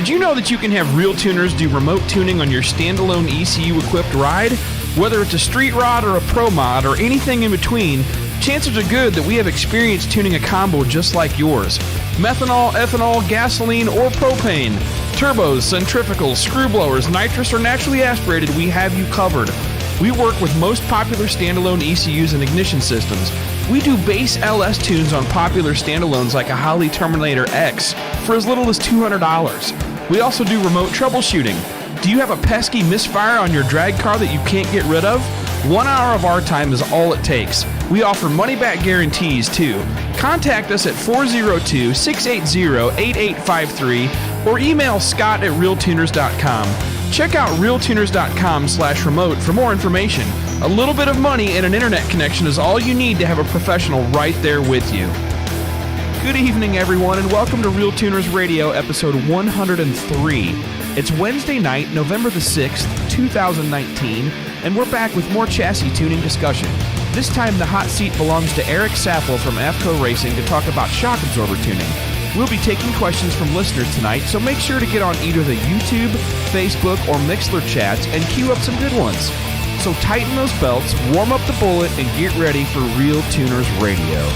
Did you know that you can have RealTuners do remote tuning on your standalone ECU-equipped ride? Whether it's a street rod or a pro mod or anything in between, chances are good that we have experience tuning a combo just like yours. Methanol, ethanol, gasoline, or propane. Turbos, centrifugals, screw blowers, nitrous, or naturally aspirated, we have you covered. We work with most popular standalone ECUs and ignition systems. We do base LS tunes on popular standalones like a Holley Terminator X for as little as $200. We also do remote troubleshooting. Do you have a pesky misfire on your drag car that you can't get rid of? 1 hour of our time is all it takes. We offer money-back guarantees, too. Contact us at 402-680-8853 or email scott@realtuners.com. Check out realtuners.com/remote for more information. A little bit of money and an internet connection is all you need to have a professional right there with you. Good evening, everyone, and welcome to RealTuners Radio, episode 103. It's Wednesday night, November the 6th, 2019, and we're back with more chassis tuning discussion. This time, the hot seat belongs to Eric Saffell from AFCO Racing to talk about shock absorber tuning. We'll be taking questions from listeners tonight, so make sure to get on either the YouTube, Facebook, or Mixlr chats and queue up some good ones. So tighten those belts, warm up the bullet, and get ready for RealTuners Radio.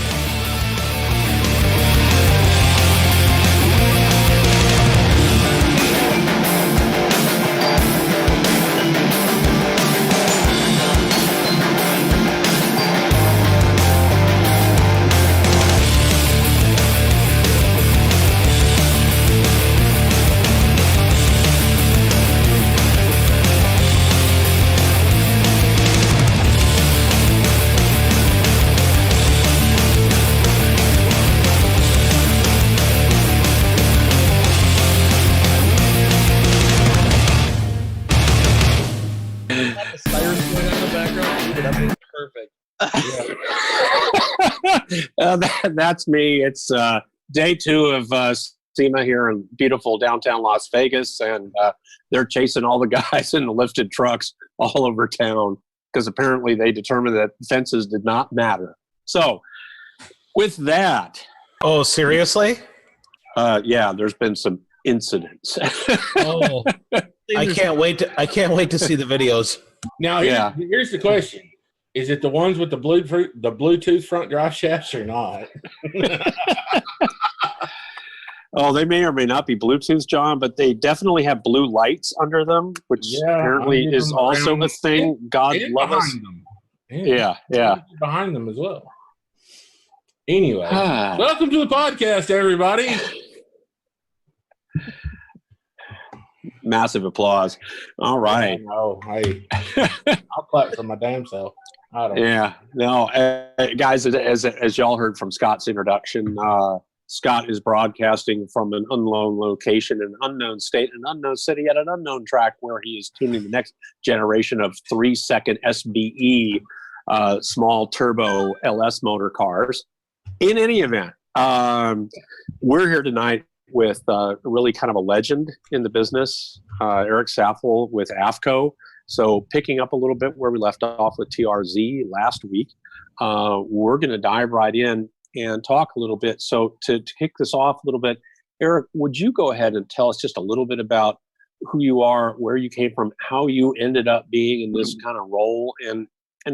That's me. It's day 2 of SEMA here in beautiful downtown Las Vegas, and they're chasing all the guys in the lifted trucks all over town because apparently they determined that fences did not matter. So, with that, oh, seriously? Yeah, there's been some incidents. Oh, I can't wait to see the videos. Now, here's the question. Is it the ones with the Bluetooth front drive shafts or not? Oh, they may or may not be Bluetooth, John, but they definitely have blue lights under them, which apparently is also a thing. God love us. Yeah. Behind them as well. Anyway, welcome to the podcast, everybody. Massive applause. All right. I'll clap for my damn self. Guys, as y'all heard from Scott's introduction, Scott is broadcasting from an unknown location, an unknown state, an unknown city, at an unknown track where he is tuning the next generation of 3-second SBE small turbo LS motor cars. In any event, we're here tonight with really kind of a legend in the business, Eric Saffell with AFCO. So picking up a little bit where we left off with TRZ last week, we're going to dive right in and talk a little bit. So to kick this off a little bit, Eric, would you go ahead and tell us just a little bit about who you are, where you came from, how you ended up being in this kind of role, and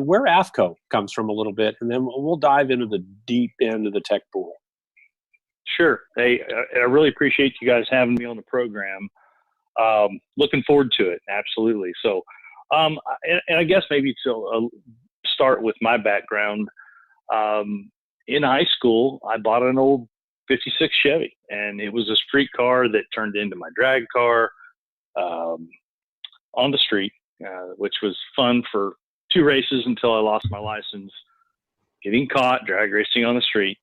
where AFCO comes from a little bit, and then we'll dive into the deep end of the tech pool. Sure. Hey, I really appreciate you guys having me on the program. Looking forward to it. Absolutely. So, and I guess maybe to start with my background, in high school, I bought an old 56 Chevy, and it was a street car that turned into my drag car on the street, which was fun for 2 races until I lost my license, getting caught drag racing on the street.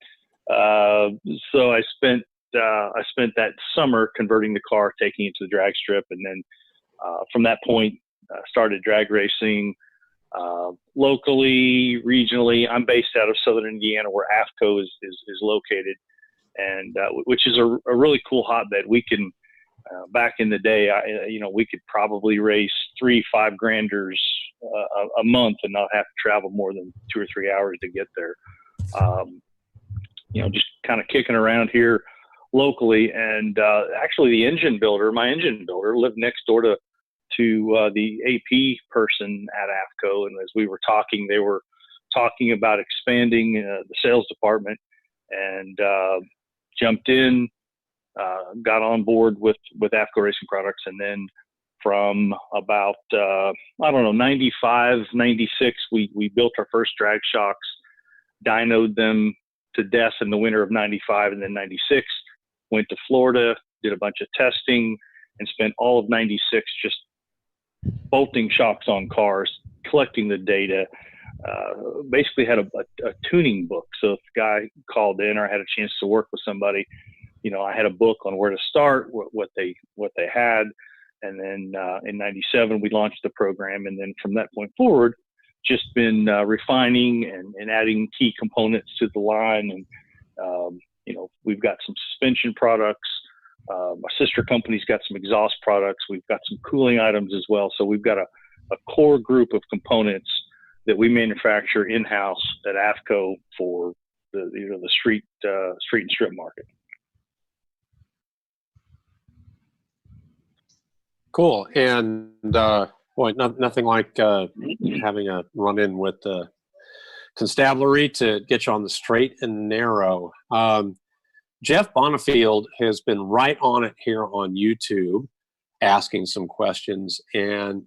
So I spent that summer converting the car, taking it to the drag strip, and then from that point started drag racing locally, regionally. I'm based out of Southern Indiana, where AFCO is located, and which is a really cool hotbed. We can back in the day, we could probably race 3-5 granders a month and not have to travel more than 2 or 3 hours to get there. Just kind of kicking around here locally. And actually, my engine builder, lived next door to the AP person at AFCO. And as we were talking, they were talking about expanding the sales department, and jumped in, got on board with AFCO Racing Products. And then from about, 95, 96, we built our first drag shocks, dynoed them to death in the winter of 95, and then 96, went to Florida, did a bunch of testing, and spent all of 96 just bolting shocks on cars, collecting the data. Basically had a tuning book. So if a guy called in or I had a chance to work with somebody, I had a book on where to start, what they had. And then in 97, we launched the program. And then from that point forward, just been refining and adding key components to the line. And, we've got some suspension products. My sister company's got some exhaust products. We've got some cooling items as well. So we've got a core group of components that we manufacture in-house at AFCO for the street and strip market. Cool. And nothing like having a run-in with the constabulary to get you on the straight and narrow. Jeff Bonifield has been right on it here on YouTube, asking some questions. And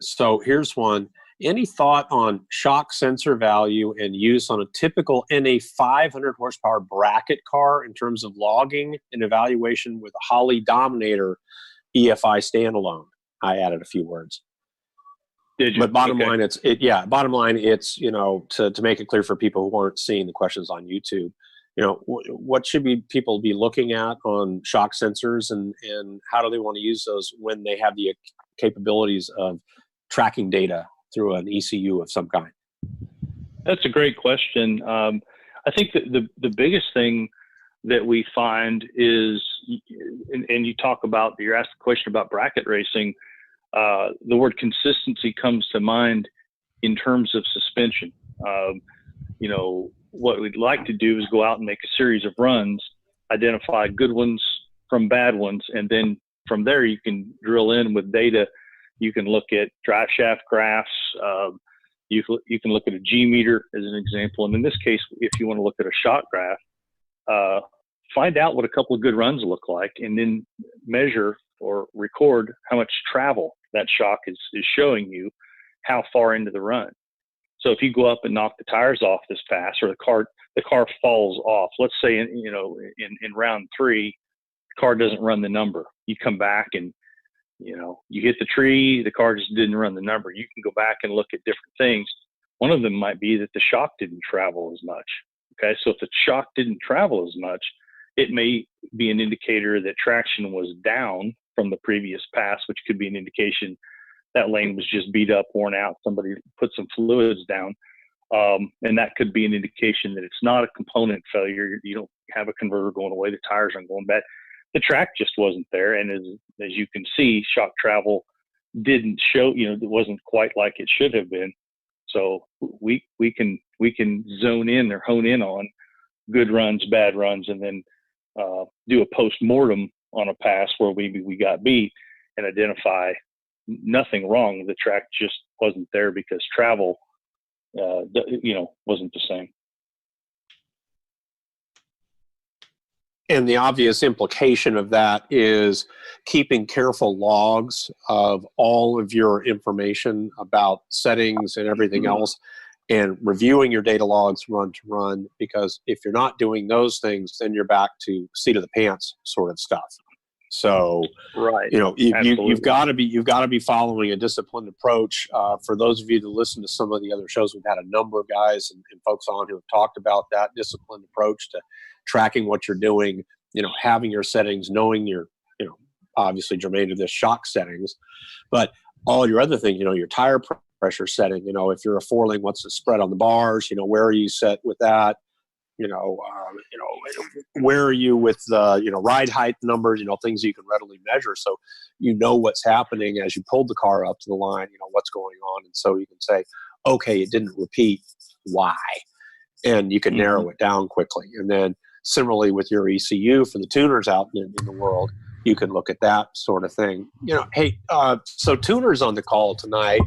so here's one. Any thought on shock sensor value and use on a typical NA 500 horsepower bracket car in terms of logging and evaluation with a Holley Dominator EFI standalone? I added a few words. Did you? But bottom Okay. line, it's, to make it clear for people who aren't seeing the questions on YouTube, what should people be looking at on shock sensors, and how do they want to use those when they have the capabilities of tracking data through an ECU of some kind? That's a great question. I think that the biggest thing that we find is, and you asked the question about bracket racing, the word consistency comes to mind in terms of suspension. What we'd like to do is go out and make a series of runs, identify good ones from bad ones, and then from there you can drill in with data. You can look at drive shaft graphs. You can look at a G meter as an example. And in this case, if you want to look at a shock graph, find out what a couple of good runs look like, and then measure or record how much travel that shock is showing you, how far into the run. So if you go up and knock the tires off this fast, or the car falls off, let's say in round 3, the car doesn't run the number. You come back and you hit the tree, the car just didn't run the number. You can go back and look at different things. One of them might be that the shock didn't travel as much. Okay, so if the shock didn't travel as much, it may be an indicator that traction was down from the previous pass, which could be an indication that lane was just beat up, worn out. Somebody put some fluids down. And that could be an indication that it's not a component failure. You don't have a converter going away. The tires aren't going bad. The track just wasn't there. And as you can see, shock travel didn't show, it wasn't quite like it should have been. So we can zone in or hone in on good runs, bad runs, and then do a post-mortem on a pass where we got beat and identify nothing wrong. The track just wasn't there because travel, wasn't the same. And the obvious implication of that is keeping careful logs of all of your information about settings and everything else, and reviewing your data logs run to run, because if you're not doing those things, then you're back to seat of the pants sort of stuff. So, right, you've got to be following a disciplined approach. For those of you that listen to some of the other shows, we've had a number of guys and folks on who have talked about that disciplined approach to tracking what you're doing. Having your settings, knowing your, obviously germane to this shock settings, but all your other things. Your tire pressure setting. If you're a 4-lane, what's the spread on the bars? Where are you set with that? Where are you with the, ride height numbers, things you can readily measure. So what's happening as you pulled the car up to the line, what's going on. And so you can say, okay, it didn't repeat. Why? And you can narrow it down quickly. And then Similarly with your ECU for the tuners out in the world, you can look at that sort of thing. Hey, so tuners on the call tonight.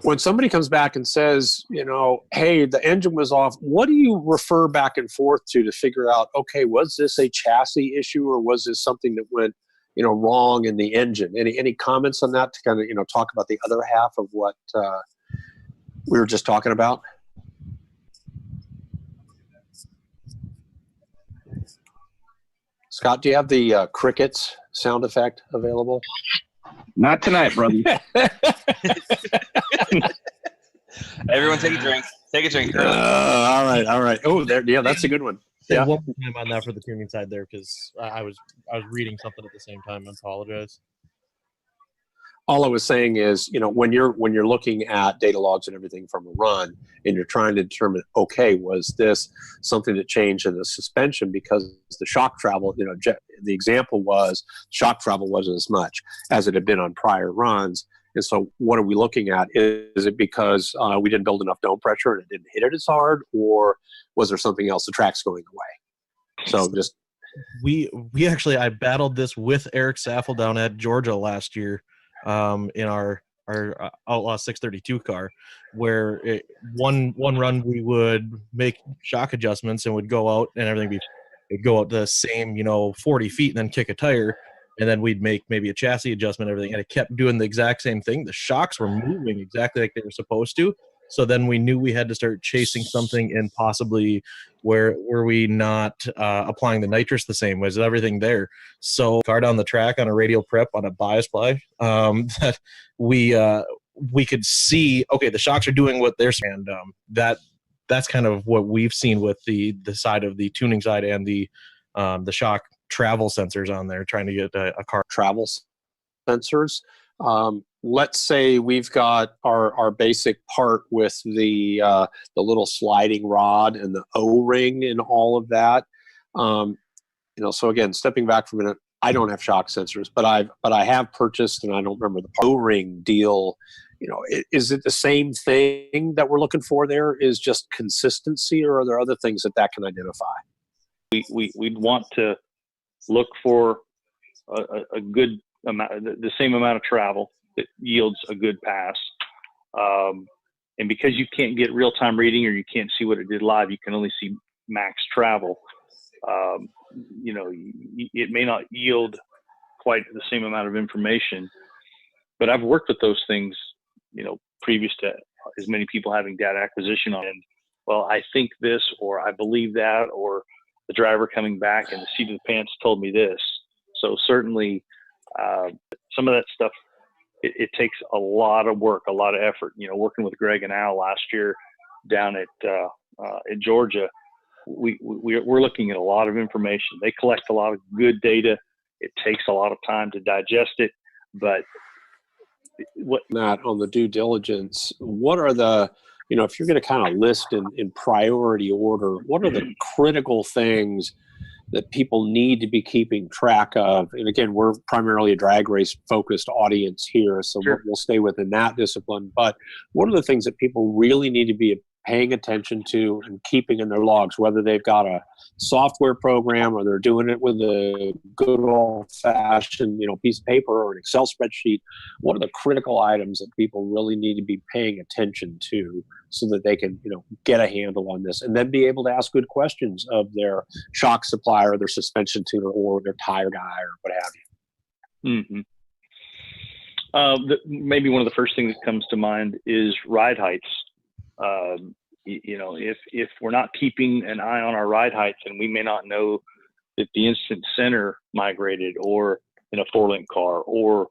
When somebody comes back and says, hey, the engine was off, what do you refer back and forth to figure out, okay, was this a chassis issue or was this something that went, wrong in the engine? Any comments on that to kind of, talk about the other half of what we were just talking about? Scott, do you have the crickets sound effect available? Not tonight, brother. Everyone take a drink. Take a drink. All right. Oh, there. Yeah, that's a good one. Yeah. One more time on that for the tuning side there, because I was reading something at the same time. I apologize. All I was saying is, when you're looking at data logs and everything from a run, and you're trying to determine, okay, was this something that changed in the suspension because the shock travel? The example was shock travel wasn't as much as it had been on prior runs. And so what are we looking at? Is it because we didn't build enough dome pressure and it didn't hit it as hard, or was there something else? The track's going away. So just I battled this with Eric Saffell down at Georgia last year in our Outlaw 632 car, where one run we would make shock adjustments and would go out and everything it'd go out the same 40 feet and then kick a tire. And then we'd make maybe a chassis adjustment, everything, and it kept doing the exact same thing. The shocks were moving exactly like they were supposed to. So then we knew we had to start chasing something, and possibly were we not applying the nitrous the same way? Is everything there? So car down the track on a radial prep on a bias ply, that we could see, okay, the shocks are doing what they're saying. And that's kind of what we've seen with the side of the tuning side and the shock travel sensors on there, trying to get a car travel sensors. Let's say we've got our basic part with the little sliding rod and the O-ring and all of that. So again, stepping back for a minute, I don't have shock sensors, but I have purchased, and I don't remember the O-ring deal. Is it the same thing that we're looking for there? Is just consistency, or are there other things that can identify? We'd want to look for a good amount, the same amount of travel that yields a good pass. And because you can't get real-time reading, or you can't see what it did live, you can only see max travel. It may not yield quite the same amount of information, but I've worked with those things, previous to as many people having data acquisition on. And, well, I think this, or I believe that, or the driver coming back and the seat of the pants told me this. So certainly some of that stuff, it takes a lot of work, a lot of effort. Working with Greg and Al last year down at Georgia, we're looking at a lot of information. They collect a lot of good data. It takes a lot of time to digest it, but Matt, on the due diligence, what are the, if you're going to kind of list in priority order, what are the critical things that people need to be keeping track of? And again, we're primarily a drag race focused audience here, so sure, we'll stay within that discipline. But what are the things that people really need to be paying attention to and keeping in their logs, whether they've got a software program or they're doing it with a good old-fashioned piece of paper or an Excel spreadsheet? What are the critical items that people really need to be paying attention to so that they can get a handle on this, and then be able to ask good questions of their shock supplier, their suspension tuner, or their tire guy, or what have you? Mm-hmm. Maybe one of the first things that comes to mind is ride heights. If we're not keeping an eye on our ride heights, and we may not know that the instant center migrated, or in a 4-link car, or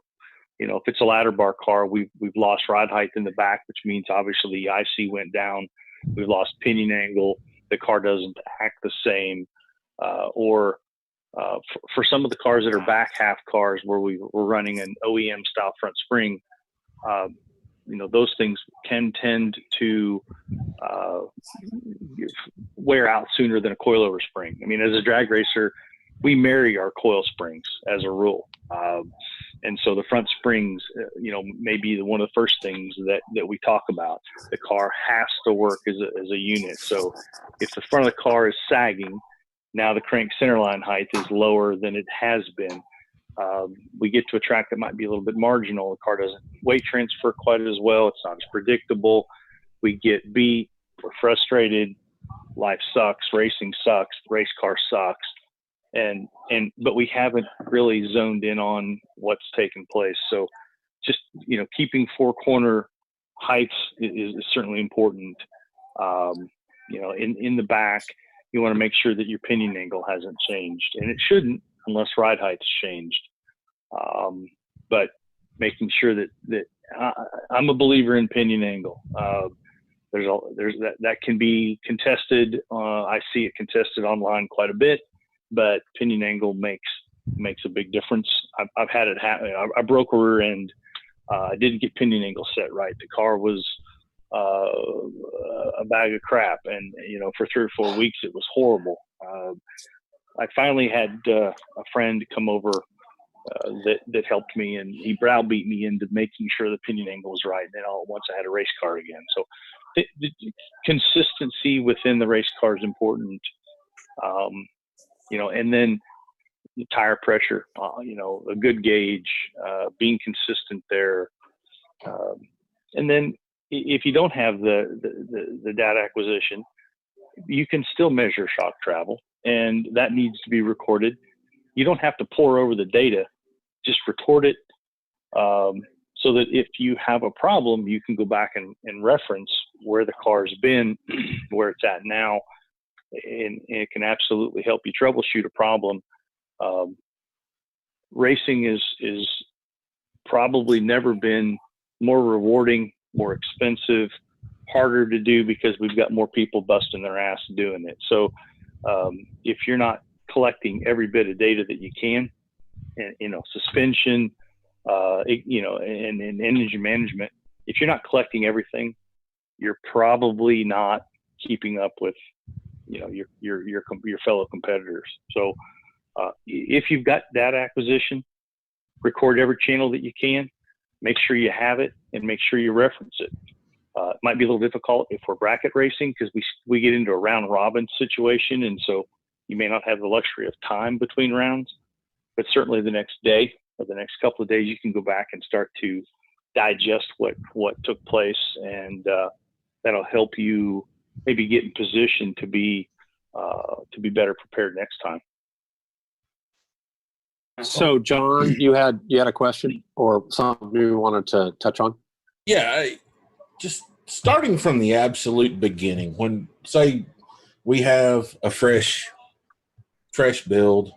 if it's a ladder bar car, we've lost ride height in the back, which means obviously the IC went down. We've lost pinion angle. The car doesn't act the same. For some of the cars that are back half cars where we're running an OEM style front spring, those things can tend to wear out sooner than a coilover spring. I mean, as a drag racer, we marry our coil springs as a rule. And so the front springs, may be one of the first things that we talk about. The car has to work as a unit. So if the front of the car is sagging, now the crank centerline height is lower than it has been. We get to a track that might be a little bit marginal. The car doesn't weight transfer quite as well. It's not as predictable. We get beat. We're frustrated. Life sucks. Racing sucks. The race car sucks. But we haven't really zoned in on what's taking place. So just, keeping four corner heights is certainly important. In the back, you want to make sure that your pinion angle hasn't changed, and it shouldn't unless ride height's changed. But making sure that I'm a believer in pinion angle. There's that can be contested. I see it contested online quite a bit, but pinion angle makes a big difference. I've had it happen. I broke a rear end. I didn't get pinion angle set right. The car was a bag of crap, and for 3 or 4 weeks it was horrible. I finally had a friend come over that helped me, and he browbeat me into making sure the pinion angle was right. And then all at once I had a race car again. So the consistency within the race car is important. And then the tire pressure, a good gauge, being consistent there. And then if you don't have the data acquisition, you can still measure shock travel, and that needs to be recorded. You don't have to pour over the data, just record it, so that if you have a problem, you can go back and reference where the car's been, where it's at now, and it can absolutely help you troubleshoot a problem. Racing is probably never been more rewarding, more expensive, harder to do, because we've got more people busting their ass doing it. So if you're not collecting every bit of data that you can, and suspension, and engine management, if you're not collecting everything, you're probably not keeping up with your fellow competitors. So if you've got data acquisition, record every channel that you can, make sure you have it, and make sure you reference it. It might be a little difficult if we're bracket racing, because we get into a round robin situation, and so you may not have the luxury of time between rounds. But certainly the next day or the next couple of days, you can go back and start to digest what took place, and that'll help you maybe get in position to be better prepared next time. So, John, you had a question or something you wanted to touch on? Yeah, just starting from the absolute beginning. When, say, we have a fresh build,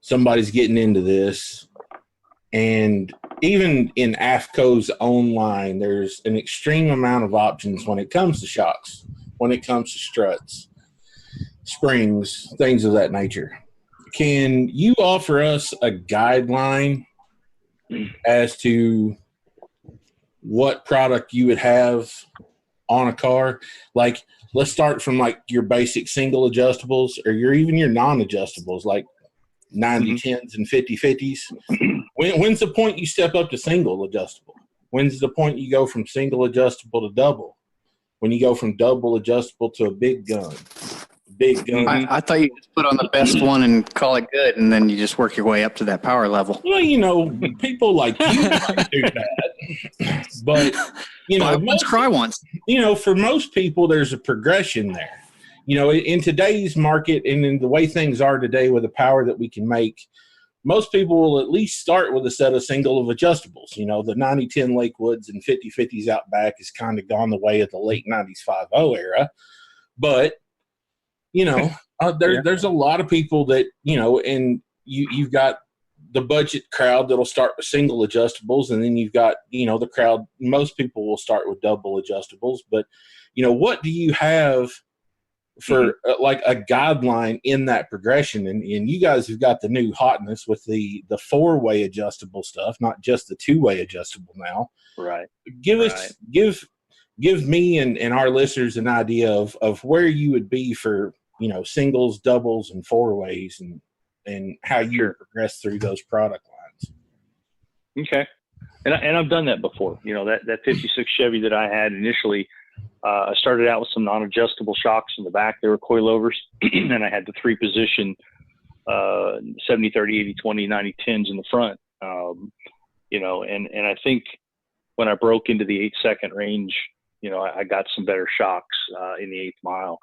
somebody's getting into this, and even in AFCO's own line, there's an extreme amount of options when it comes to shocks, when it comes to struts, springs, things of that nature. Can you offer us a guideline as to what product you would have on a car? Like, let's start from like your basic single adjustables, or even your non-adjustables, like 90-10s and 50-50s. When's the point you step up to single adjustable? When's the point you go from single adjustable to double? When you go from double adjustable to a big gun? I thought you just put on the best one and call it good, and then you just work your way up to that power level. Well, people like you might do that, but let's cry once. For most people, there's a progression there. In today's market and in the way things are today with the power that we can make, most people will at least start with a set of single of adjustables. The 90-10 Lakewoods and 50-50s out back has kind of gone the way of the late 90s 5.0 era, but there's a lot of people that, and you've got the budget crowd that'll start with single adjustables, and then you've got, the crowd, most people will start with double adjustables. But, what do you have for like a guideline in that progression? And you guys have got the new hotness with the 4-way adjustable stuff, not just the 2-way adjustable now. Right. Give me and our listeners an idea of where you would be for, singles, doubles, and 4-ways, and how you progress through those product lines. Okay. And I've done that before. You know, that 56 Chevy that I had initially, I started out with some non-adjustable shocks in the back. They were coilovers. And I had the 3-position 70, 30, 80, 20, 90, 10s in the front. You know, and I think when I broke into the 8-second range, you know, I got some better shocks in the 8th mile.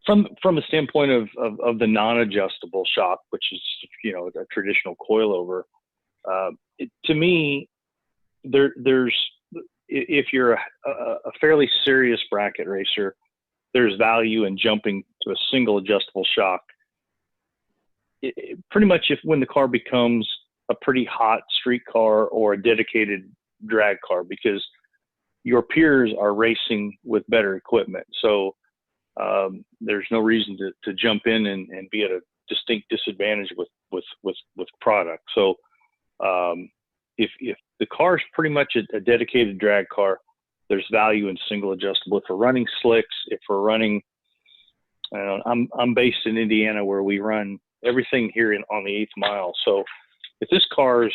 From a standpoint of the non-adjustable shock, which is, you know, a traditional coilover, to me, there's if you're a fairly serious bracket racer, there's value in jumping to a single adjustable shock. Pretty much when the car becomes a pretty hot street car or a dedicated drag car, because your peers are racing with better equipment. So there's no reason to jump in and be at a distinct disadvantage with product. So if the car is pretty much a dedicated drag car, there's value in single adjustable. If we're running slicks, if we're running, I'm based in Indiana where we run everything here on the 8th mile. So if this car's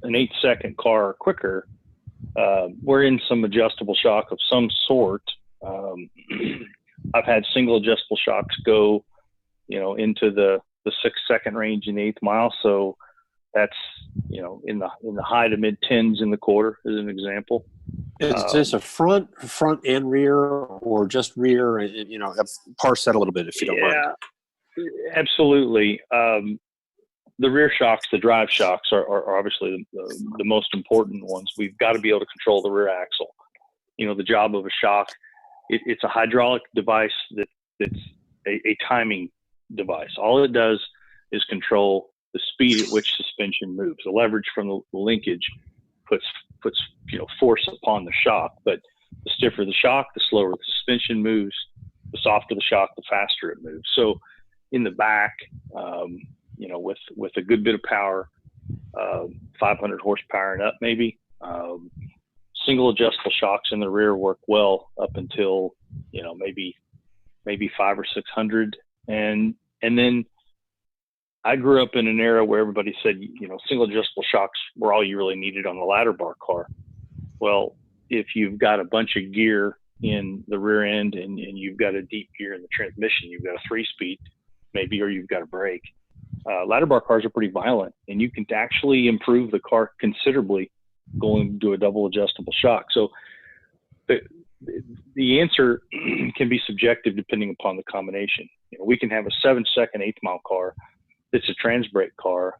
an 8-second car or quicker, we're in some adjustable shock of some sort. I've had single adjustable shocks go, you know, into the 6-second range in the 8th mile. So that's, you know, in the high to mid 10s in the quarter as an example. Is this a front and rear, or just rear? You know, parse that a little bit if you don't mind. Absolutely. The rear shocks, the drive shocks are obviously the most important ones. We've got to be able to control the rear axle. You know, the job of a shock, it's a hydraulic device that's a timing device. All it does is control the speed at which suspension moves. The leverage from the linkage puts you know, force upon the shock. But the stiffer the shock, the slower the suspension moves. The softer the shock, the faster it moves. So in the back, you know, with a good bit of power, 500 horsepower and up, maybe, single adjustable shocks in the rear work well up until, you know, maybe 500 or 600. And then I grew up in an era where everybody said, you know, single adjustable shocks were all you really needed on the ladder bar car. Well, if you've got a bunch of gear in the rear end and you've got a deep gear in the transmission, you've got a 3-speed maybe, or you've got a brake. Ladder bar cars are pretty violent, and you can actually improve the car considerably going to a double adjustable shock. So the answer can be subjective depending upon the combination. You know, we can have a 7-second 8th mile car that's a trans brake car,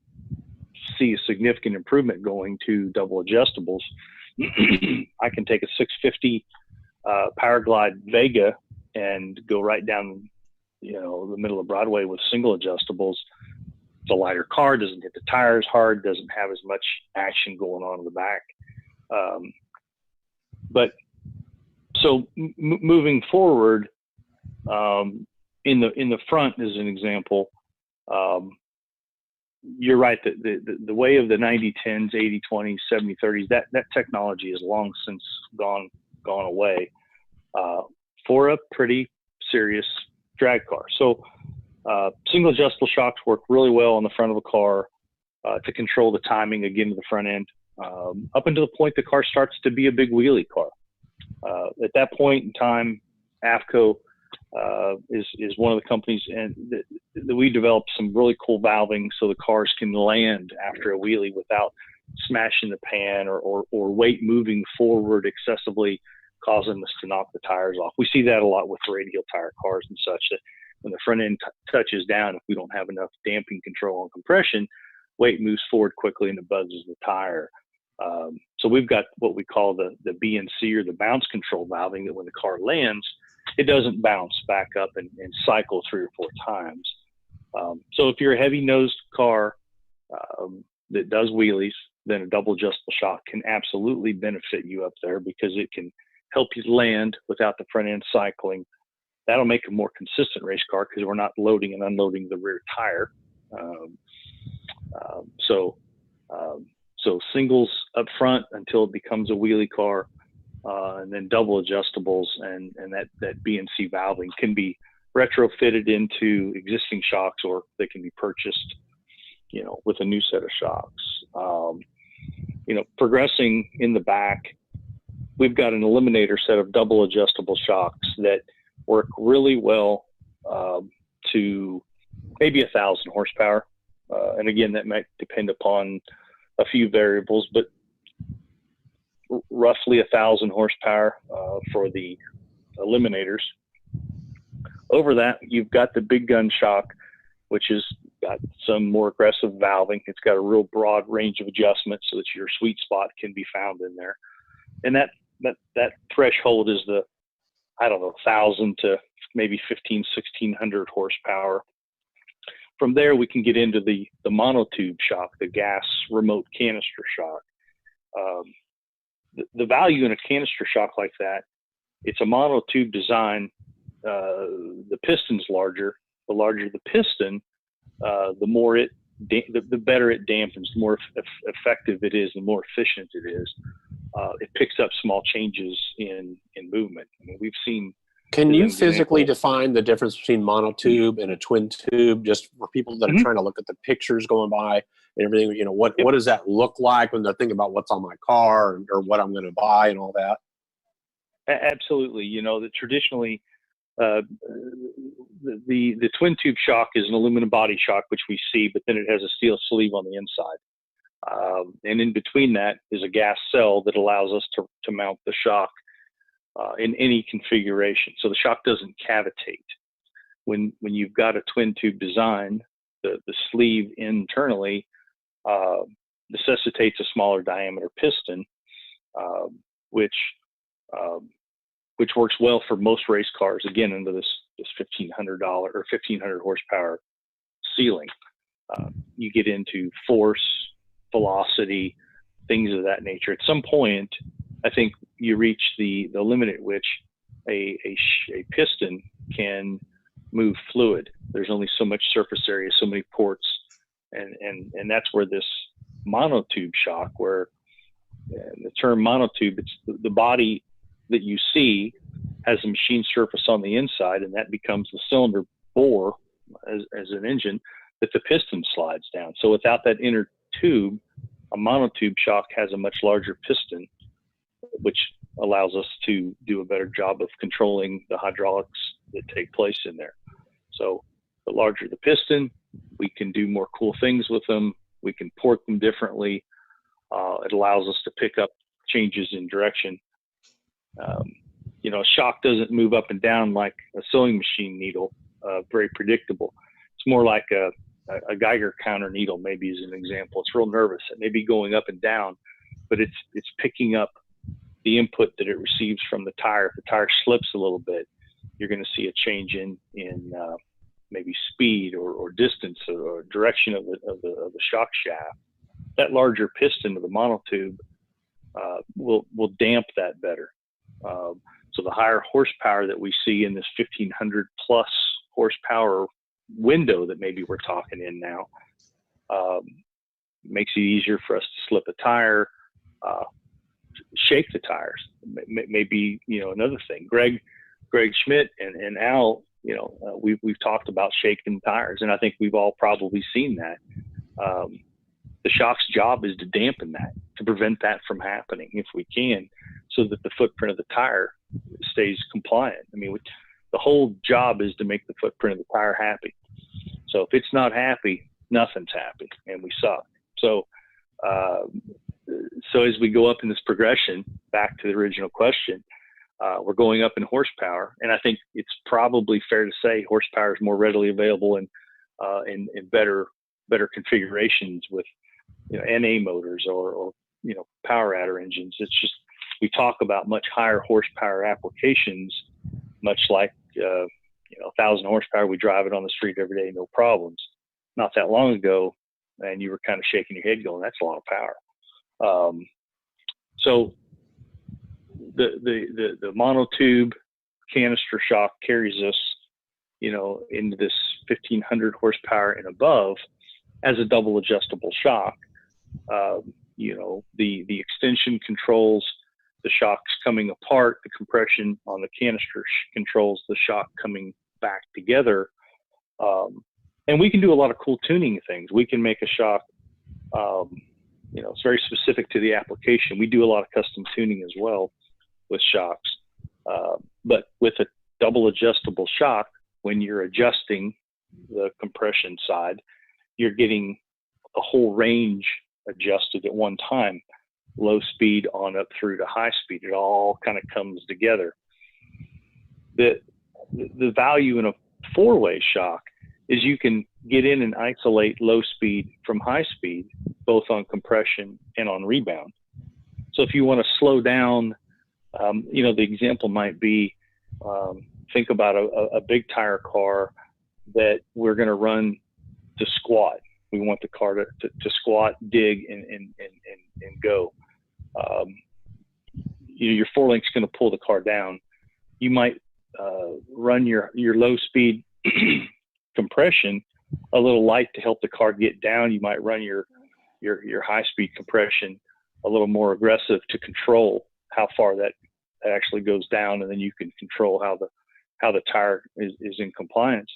see a significant improvement going to double adjustables. I can take a 650 Power Glide Vega and go right down, you know, the middle of Broadway with single adjustables. It's a lighter car, doesn't hit the tires hard, doesn't have as much action going on in the back. But so moving forward, in the front as an example, you're right that the way of the 90-10s, 80-20s, 70-30s, that technology is long since gone away for a pretty serious drag car. So single adjustable shocks work really well on the front of a car to control the timing again to the front end, up until the point the car starts to be a big wheelie car. At that point in time, AFCO is one of the companies, and we developed some really cool valving so the cars can land after a wheelie without smashing the pan or weight moving forward excessively, causing us to knock the tires off. We see that a lot with radial tire cars and such, that when the front end touches down, if we don't have enough damping control and compression, weight moves forward quickly and it buzzes the tire. So we've got what we call the BNC, or the bounce control valving, that when the car lands, it doesn't bounce back up and cycle 3 or 4 times. So if you're a heavy nosed car that does wheelies, then a double adjustable shock can absolutely benefit you up there, because it can help you land without the front end cycling. That'll make a more consistent race car because we're not loading and unloading the rear tire. So singles up front until it becomes a wheelie car, and then double adjustables, and that BNC valving can be retrofitted into existing shocks, or they can be purchased with a new set of shocks. Progressing in the back, we've got an eliminator set of double adjustable shocks that work really well to maybe 1,000 horsepower. And again, that might depend upon a few variables, but roughly 1,000 horsepower for the eliminators. Over that, you've got the big gun shock, which has got some more aggressive valving. It's got a real broad range of adjustments so that your sweet spot can be found in there. And that threshold is the, 1,000 to maybe 1,500 horsepower. From there, we can get into the monotube shock, the gas remote canister shock. The value in a canister shock like that, it's a monotube design. The piston's larger. The larger the piston, the better it dampens, the more effective it is, the more efficient it is. It picks up small changes in movement. I mean, we've seen. Can you physically define the difference between monotube and a twin tube, just for people that are trying to look at the pictures going by and everything? What does that look like when they're thinking about what's on my car or what I'm going to buy and all that? Absolutely. That traditionally, the twin tube shock is an aluminum body shock, which we see, but then it has a steel sleeve on the inside. And in between that is a gas cell that allows us to mount the shock in any configuration. So the shock doesn't cavitate. When you've got a twin tube design, the sleeve internally necessitates a smaller diameter piston, which works well for most race cars, again, under this $1,500 or 1,500 horsepower ceiling. You get into force, velocity, things of that nature. At some point, I think you reach the limit at which a piston can move fluid. There's only so much surface area, so many ports, and that's where this monotube shock, where the term monotube, it's the body that you see has a machine surface on the inside, and that becomes the cylinder bore as an engine that the piston slides down. So without that inner tube, a monotube shock has a much larger piston, which allows us to do a better job of controlling the hydraulics that take place in there. So the larger the piston, we can do more cool things with them. We can port them differently. It allows us to pick up changes in direction. A shock doesn't move up and down like a sewing machine needle, very predictable. It's more like a Geiger counter needle, maybe as an example. It's real nervous. It may be going up and down, but it's picking up the input that it receives from the tire. If the tire slips a little bit, you're going to see a change in maybe speed or distance or direction of the shock shaft. That larger piston of the monotube will damp that better. So the higher horsepower that we see in this 1,500 plus horsepower window that maybe we're talking in now makes it easier for us to slip a tire, shake the tires. Maybe another thing. Greg Schmidt and Al, we've talked about shaking tires, and I think we've all probably seen that. The shock's job is to dampen that, to prevent that from happening if we can, so that the footprint of the tire stays compliant. I mean, the whole job is to make the footprint of the tire happy. So if it's not happy, nothing's happy, and we suck. So as we go up in this progression, back to the original question, we're going up in horsepower, and I think it's probably fair to say horsepower is more readily available in better configurations with NA motors or power adder engines. It's just, we talk about much higher horsepower applications, much like 1,000 horsepower. We drive it on the street every day, no problems. Not that long ago, and you were kind of shaking your head, going, "That's a lot of power." So the monotube canister shock carries us, into this 1,500 horsepower and above as a double adjustable shock. The extension controls the shocks coming apart. The compression on the canister controls the shock coming back together. And we can do a lot of cool tuning things. We can make a shock, it's very specific to the application. We do a lot of custom tuning as well with shocks. But with a double adjustable shock, when you're adjusting the compression side, you're getting the whole range adjusted at one time, low speed on up through to high speed. It all kind of comes together. The value in a four-way shock is you can get in and isolate low speed from high speed, both on compression and on rebound. So if you want to slow down, the example might be, think about a big tire car that we're going to run to squat. We want the car to squat, dig, and go. Your forelink's going to pull the car down. You might run your low speed compression a little light to help the car get down. You might run your high speed compression a little more aggressive to control how far that actually goes down, and then you can control how the tire is in compliance.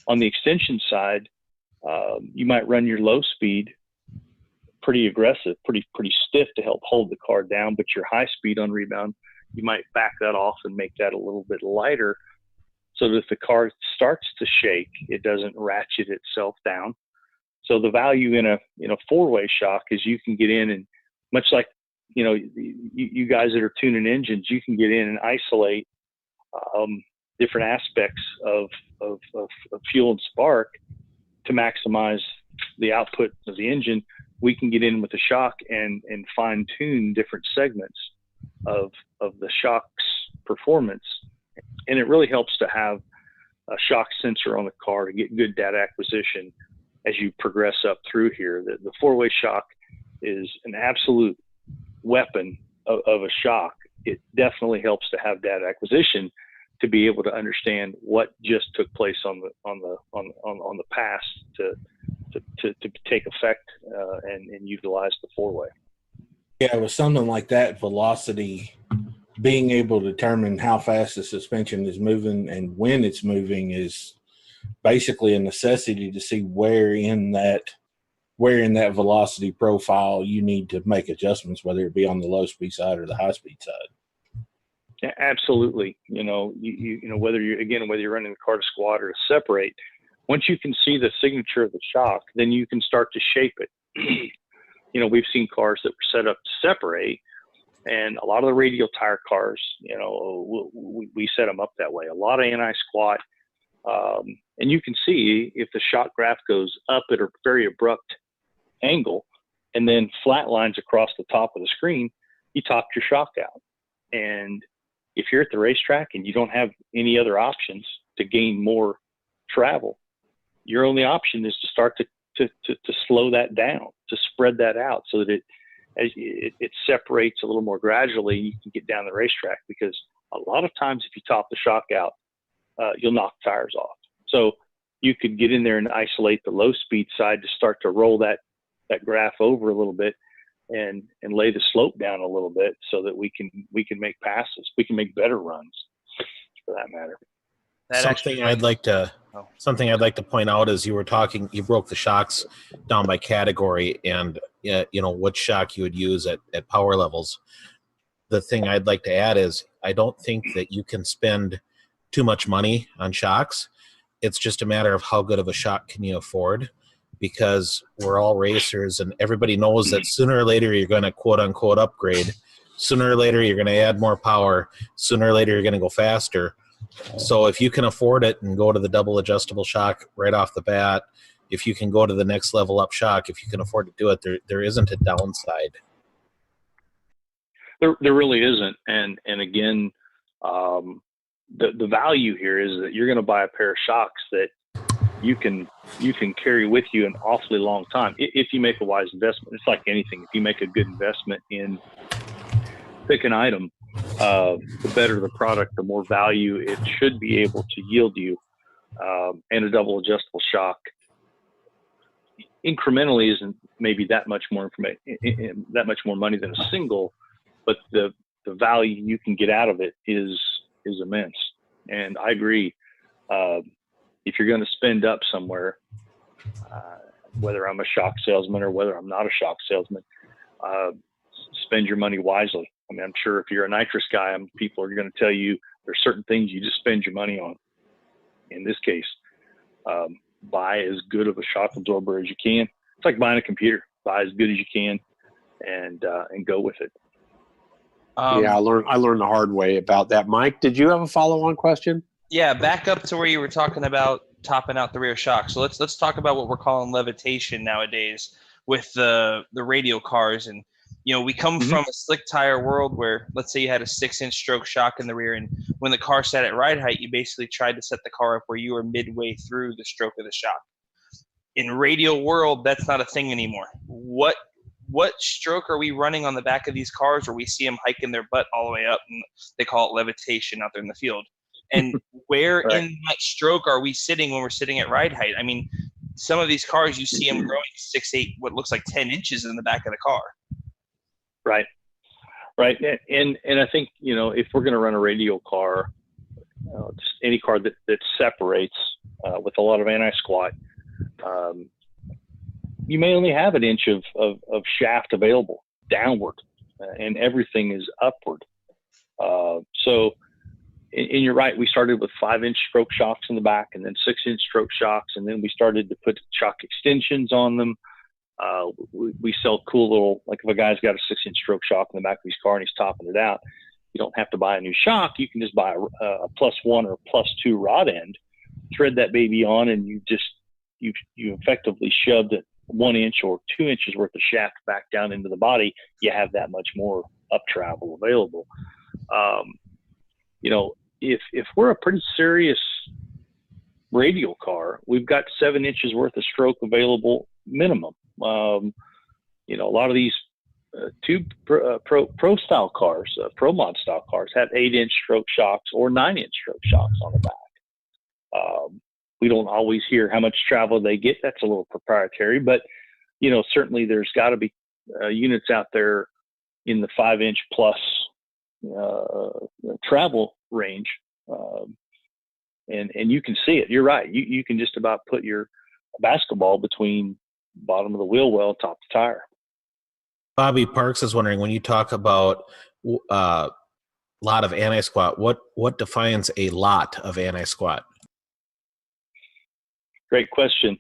On the extension side, you might run your low speed pretty aggressive, pretty stiff to help hold the car down, but your high speed on rebound, you might back that off and make that a little bit lighter, so that if the car starts to shake, it doesn't ratchet itself down. So the value in a four-way shock is you can get in and, much like you guys that are tuning engines, you can get in and isolate different aspects of fuel and spark to maximize the output of the engine. We can get in with the shock and fine tune different segments of the shock's performance. And it really helps to have a shock sensor on the car to get good data acquisition as you progress up through here. The four-way shock is an absolute weapon of a shock. It definitely helps to have data acquisition to be able to understand what just took place on the pass to take effect and utilize the four-way. Yeah, with something like that, velocity, being able to determine how fast the suspension is moving and when it's moving is basically a necessity to see where in that velocity profile you need to make adjustments, whether it be on the low speed side or the high speed side. Yeah, absolutely. Whether you're running the car to squat or to separate, once you can see the signature of the shock, then you can start to shape it. We've seen cars that were set up to separate, and a lot of the radial tire cars, we set them up that way. A lot of anti-squat, and you can see if the shock graph goes up at a very abrupt angle and then flat lines across the top of the screen, you top your shock out. And if you're at the racetrack and you don't have any other options to gain more travel, your only option is to start to slow that down, to spread that out so that it separates a little more gradually. You can get down the racetrack, because a lot of times if you top the shock out, you'll knock tires off. So you could get in there and isolate the low speed side to start to roll that graph over a little bit and lay the slope down a little bit so that we can make passes. We can make better runs, for that matter. Something I'd like to point out is you broke the shocks down by category and what shock you would use at power levels. The thing I'd like to add is I don't think that you can spend too much money on shocks. It's just a matter of how good of a shock can you afford, because we're all racers and everybody knows that sooner or later you're going to quote unquote upgrade. Sooner or later you're going to add more power. Sooner or later you're going to go faster. So if you can afford it and go to the double adjustable shock right off the bat, if you can go to the next level up shock, if you can afford to do it, there isn't a downside. There really isn't. And again, the value here is that you're going to buy a pair of shocks that you can carry with you an awfully long time if you make a wise investment. It's like anything. If you make a good investment in pick an item, the better the product, the more value it should be able to yield you. And a double adjustable shock incrementally isn't maybe that much more money than a single, but the value you can get out of it is immense. And I agree. if you're going to spend up somewhere, whether I'm a shock salesman or whether I'm not a shock salesman, spend your money wisely. I mean, I'm sure if you're a nitrous guy, people are going to tell you there's certain things you just spend your money on. In this case, buy as good of a shock absorber as you can. It's like buying a computer. Buy as good as you can, and go with it. Yeah, I learned the hard way about that. Mike, did you have a follow-on question? Yeah, back up to where you were talking about topping out the rear shock. So let's talk about what we're calling levitation nowadays with the radial cars. And we come from a slick tire world where, let's say you had a 6-inch stroke shock in the rear, and when the car sat at ride height, you basically tried to set the car up where you were midway through the stroke of the shock. In radial world, that's not a thing anymore. What stroke are we running on the back of these cars where we see them hiking their butt all the way up, and they call it levitation out there in the field? And where Right. in that stroke are we sitting when we're sitting at ride height? I mean, some of these cars, you see them growing 6, 8, what looks like 10 inches in the back of the car. Right. And I think, if we're going to run a radial car, just any car that separates with a lot of anti-squat, you may only have an inch of shaft available downward, and everything is upward. And you're right. We started with 5-inch stroke shocks in the back, and then 6-inch stroke shocks, and then we started to put shock extensions on them. We sell cool little, like if a guy's got a 6-inch stroke shock in the back of his car and he's topping it out, you don't have to buy a new shock. You can just buy a +1 or +2 rod end, thread that baby on, and you effectively shoved 1 inch or 2 inches worth of shaft back down into the body. You have that much more up travel available. If we're a pretty serious radial car, we've got 7 inches worth of stroke available minimum. A lot of these pro style cars, pro mod style cars, have 8-inch stroke shocks or 9-inch stroke shocks on the back. We don't always hear how much travel they get. That's a little proprietary, but certainly there's got to be units out there in the 5-inch plus travel range, and you can see it. You're right. You can just about put your basketball between bottom of the wheel well, top to tire. Bobby Parks is wondering, when you talk about a lot of anti-squat, what defines a lot of anti-squat? Great question.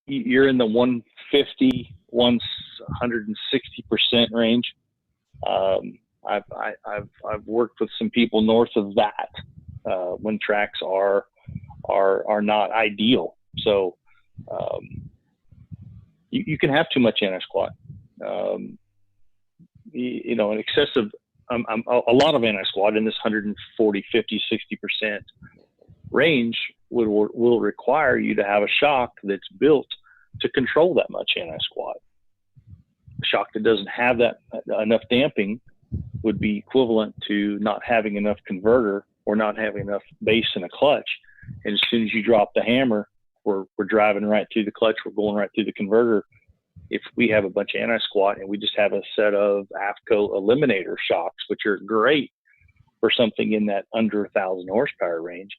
You're in the 150, 160% range. I've worked with some people north of that when tracks are not ideal. So you can have too much anti-squat. An excessive, a lot of anti-squat in this 140, 50, 60% range will require you to have a shock that's built to control that much anti-squat. A shock that doesn't have that enough damping would be equivalent to not having enough converter or not having enough bass in a clutch. And as soon as you drop the hammer, we're driving right through the clutch. We're going right through the converter. If we have a bunch of anti-squat and we just have a set of AFCO eliminator shocks, which are great for something in that under 1,000 horsepower range,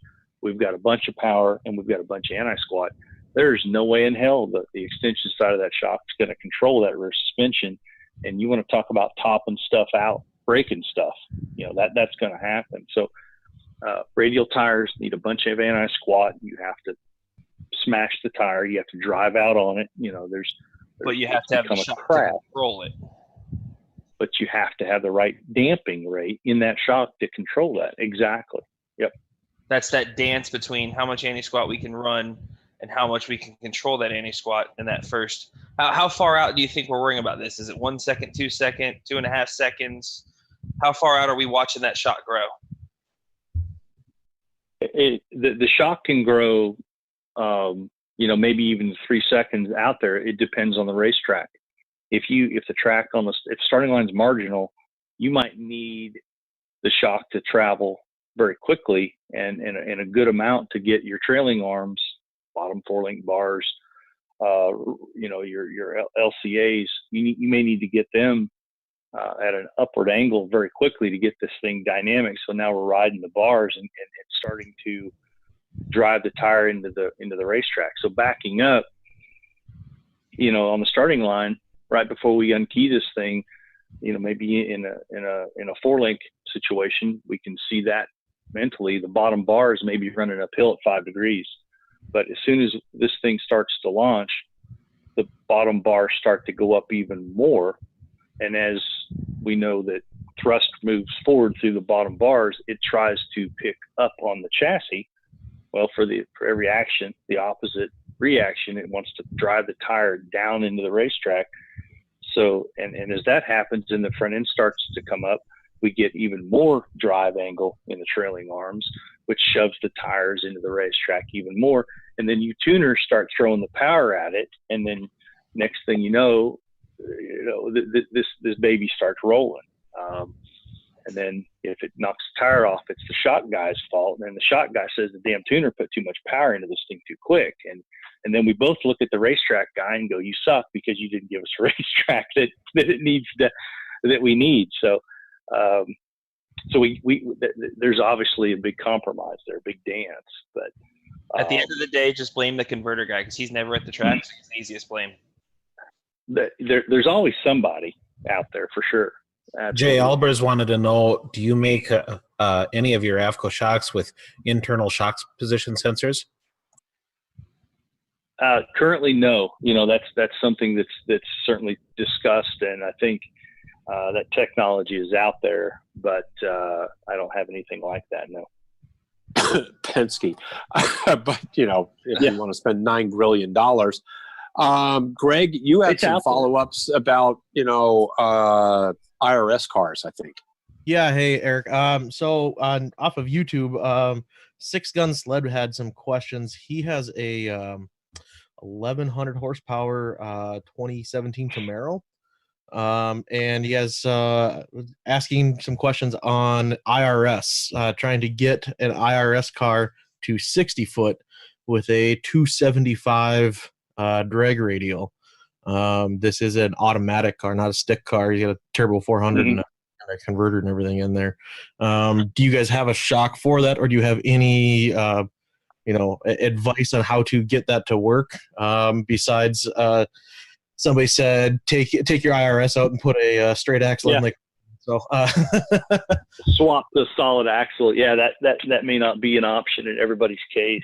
we've got a bunch of power and we've got a bunch of anti-squat. There's no way in hell that the extension side of that shock is going to control that rear suspension. And you want to talk about topping stuff out, breaking stuff, that's going to happen. So radial tires need a bunch of anti-squat. You have to smash the tire. You have to drive out on it. But you have to have the shock to control it. But you have to have the right damping rate in that shock to control that. Exactly. Yep. That's that dance between how much anti-squat we can run and how much we can control that anti-squat in that first. How far out do you think we're worrying about this? Is it 1 second, 2 seconds, 2.5 seconds? How far out are we watching that shock grow? The shock can grow, maybe even 3 seconds out there. It depends on the racetrack. If the track if starting line's marginal, you might need the shock to travel very quickly and a good amount to get your trailing arms, bottom 4-link bars, your LCAs. You may need to get them at an upward angle very quickly to get this thing dynamic. So now we're riding the bars and starting to drive the tire into the racetrack. So backing up, on the starting line, right before we unkey this thing, maybe in a 4-link situation, we can see that mentally the bottom bars may be running uphill at 5 degrees. But as soon as this thing starts to launch, the bottom bars start to go up even more. And as we know that thrust moves forward through the bottom bars, it tries to pick up on the chassis. Well, for every action, the opposite reaction, it wants to drive the tire down into the racetrack. So, and as that happens and the front end starts to come up, we get even more drive angle in the trailing arms, which shoves the tires into the racetrack even more. And then you tuners start throwing the power at it. And then next thing you know, this baby starts rolling. And then if it knocks the tire off, it's the shock guy's fault. And then the shock guy says the damn tuner put too much power into this thing too quick. And then we both look at the racetrack guy and go, you suck because you didn't give us a racetrack that it needs that we need. So, there's obviously a big compromise there, a big dance. But at the end of the day, just blame the converter guy because he's never at the track. So he's the easiest blame. There's always somebody out there for sure. Absolutely. Jay Albers wanted to know, do you make any of your AFCO shocks with internal shock position sensors? Currently, no. That's something that's certainly discussed, and I think that technology is out there, but I don't have anything like that, no. Penske. But, if you want to spend $9 billion. Greg, you had some follow-ups about, IRS cars, I think. Yeah. Hey, Eric. So off of YouTube, Six Gun Sled had some questions. He has a 1100 horsepower 2017 Camaro. And he has asking some questions on IRS, trying to get an IRS car to 60 foot with a 275 drag radial. This is an automatic car, not a stick car. You got a turbo 400 and a converter and everything in there. Do you guys have a shock for that, or do you have any advice on how to get that to work? Besides, somebody said take your IRS out and put a straight axle in. So swap the solid axle. Yeah, that may not be an option in everybody's case.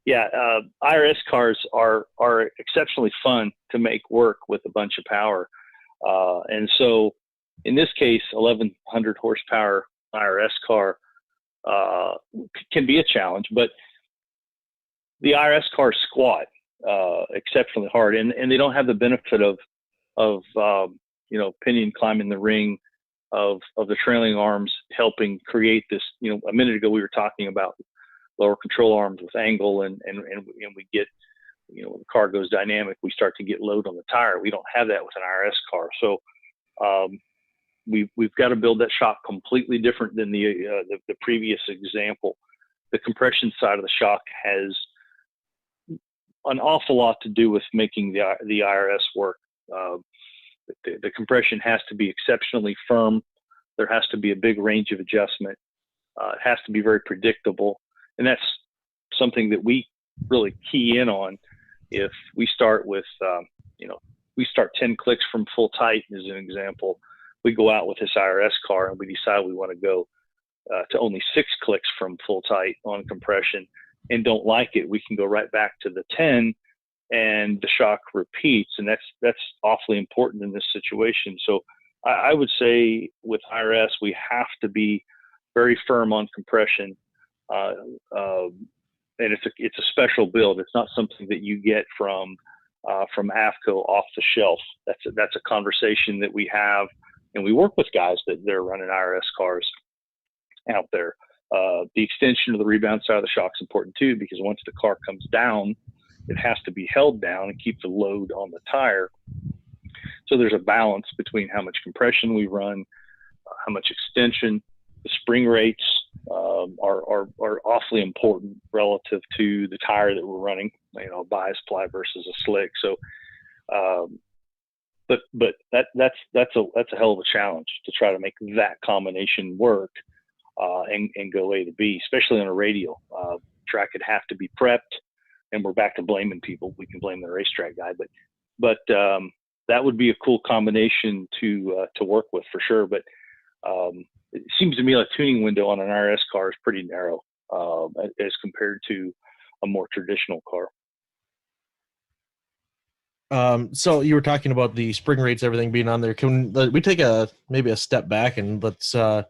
IRS cars are exceptionally fun to make work with a bunch of power. And so in this case, 1100 horsepower IRS car can be a challenge, but the IRS cars squat exceptionally hard, and they don't have the benefit of pinion climbing the ring of the trailing arms helping create this. A minute ago we were talking about lower control arms with angle, and we get, the car goes dynamic, we start to get load on the tire. We don't have that with an IRS car. So we've got to build that shock completely different than the previous example. The compression side of the shock has an awful lot to do with making the IRS work. The compression has to be exceptionally firm. There has to be a big range of adjustment. It has to be very predictable. And that's something that we really key in on. If we start with, we start 10 clicks from full tight as an example, we go out with this IRS car and we decide we want to go to only 6 clicks from full tight on compression and don't like it, we can go right back to the 10 and the shock repeats. And that's awfully important in this situation. So I would say with IRS, we have to be very firm on compression. And it's a special build. It's not something that you get from AFCO off the shelf. That's a conversation that we have, and we work with guys that they're running IRS cars out there. The extension of the rebound side of the shock is important too, because once the car comes down, it has to be held down and keep the load on the tire. So there's a balance between how much compression we run, how much extension. The spring rates are awfully important relative to the tire that we're running, a bias ply versus a slick. So, but that's a hell of a challenge to try to make that combination work and go A to B, especially on a radial. Track would have to be prepped, and we're back to blaming people. We can blame the racetrack guy, but that would be a cool combination to work with for sure. But it seems to me like tuning window on an RS car is pretty narrow as compared to a more traditional car. So you were talking about the spring rates, everything being on there. Can we take maybe a step back and let's talk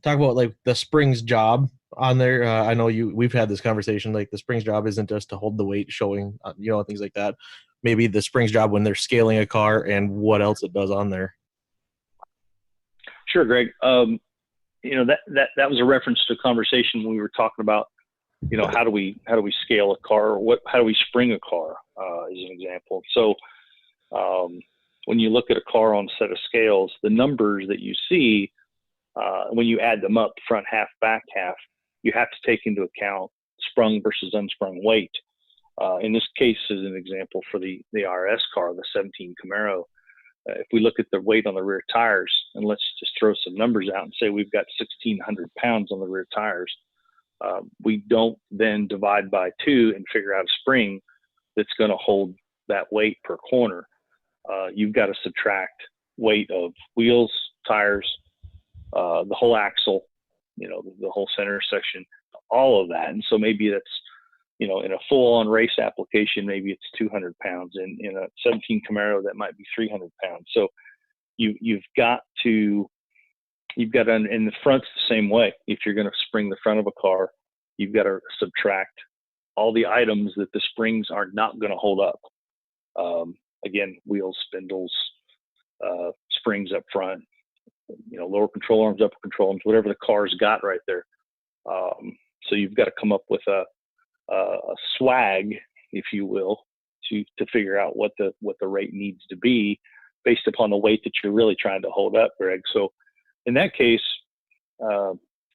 about like the springs job on there? I know we've had this conversation. Like the springs job isn't just to hold the weight, showing things like that. Maybe the springs job when they're scaling a car and what else it does on there. Sure, Greg. That was a reference to a conversation when we were talking about, how do we scale a car, or how do we spring a car, as an example. So when you look at a car on a set of scales, the numbers that you see, when you add them up, front half, back half, you have to take into account sprung versus unsprung weight. In this case, as an example for the RS car, the 17 Camaro, if we look at the weight on the rear tires, and let's just throw some numbers out and say we've got 1,600 pounds on the rear tires, we don't then divide by 2 and figure out a spring that's going to hold that weight per corner. You've got to subtract weight of wheels, tires, the whole axle, the whole center section, all of that. And so maybe that's, in a full-on race application, maybe it's 200 pounds. In a 17 Camaro, that might be 300 pounds. So you've got to, in the front's the same way. If you're going to spring the front of a car, you've got to subtract all the items that the springs are not going to hold up. Again, wheels, spindles, springs up front, lower control arms, upper control arms, whatever the car's got right there. So you've got to come up with a swag, if you will, to figure out what the rate needs to be based upon the weight that you're really trying to hold up, Greg. So in that case,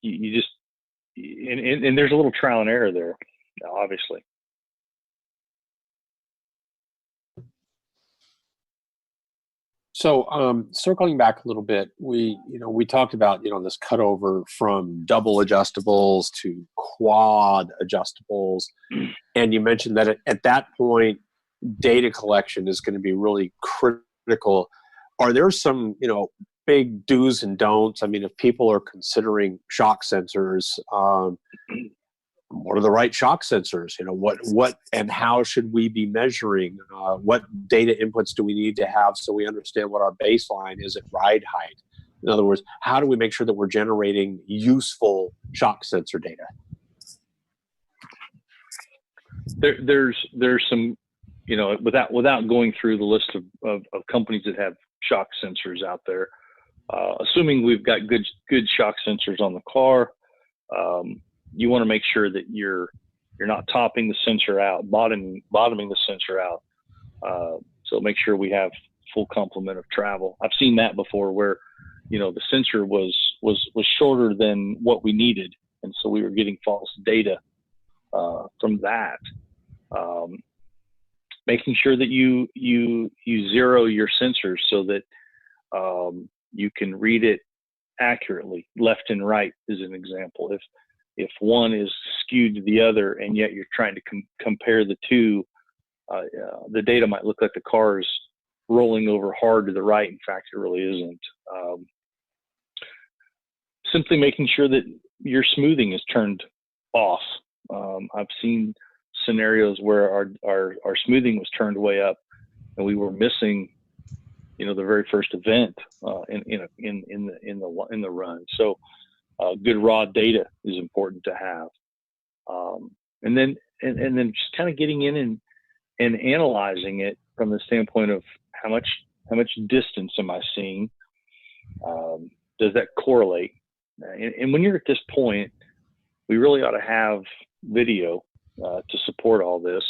you just and there's a little trial and error there, obviously. So circling back a little bit, we talked about, this cutover from double adjustables to quad adjustables. And you mentioned that at that point, data collection is going to be really critical. Are there some, big do's and don'ts? I mean, if people are considering shock sensors, what are the right shock sensors? What and how should we be measuring? What data inputs do we need to have so we understand what our baseline is at ride height? In other words, how do we make sure that we're generating useful shock sensor data? There's some, without going through the list of companies that have shock sensors out there, assuming we've got good shock sensors on the car, you want to make sure that you're not topping the sensor out, bottoming the sensor out. So make sure we have full complement of travel. I've seen that before where, the sensor was shorter than what we needed, and so we were getting false data from that. Making sure that you zero your sensors so that you can read it accurately, left and right is an example. If one is skewed to the other and yet you're trying to compare the two, the data might look like the car is rolling over hard to the right. In fact, it really isn't. Simply making sure that your smoothing is turned off. I've seen scenarios where our smoothing was turned way up and we were missing, the very first event in the run. So good raw data is important to have, and then just kind of getting in and analyzing it from the standpoint of how much distance am I seeing? Does that correlate? And when you're at this point, we really ought to have video to support all this.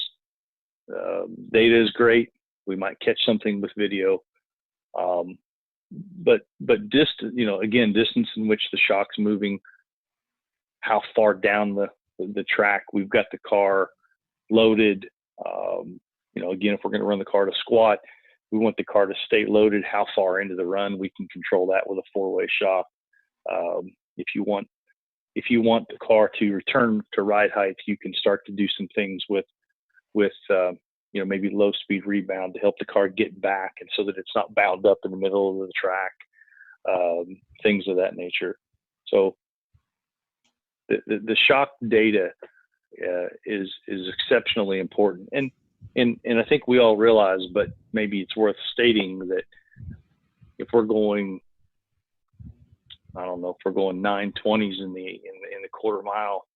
Data is great. We might catch something with video. But distance, distance in which the shock's moving, how far down the track we've got the car loaded. Again, if we're going to run the car to squat, we want the car to stay loaded. How far into the run we can control that with a 4-way shock. If you want if you want the car to return to ride height, you can start to do some things with maybe low speed rebound to help the car get back, and so that it's not bound up in the middle of the track, things of that nature. So the shock data is exceptionally important, and I think we all realize, but maybe it's worth stating that if we're going, I don't know, if we're going 920s in the quarter mile,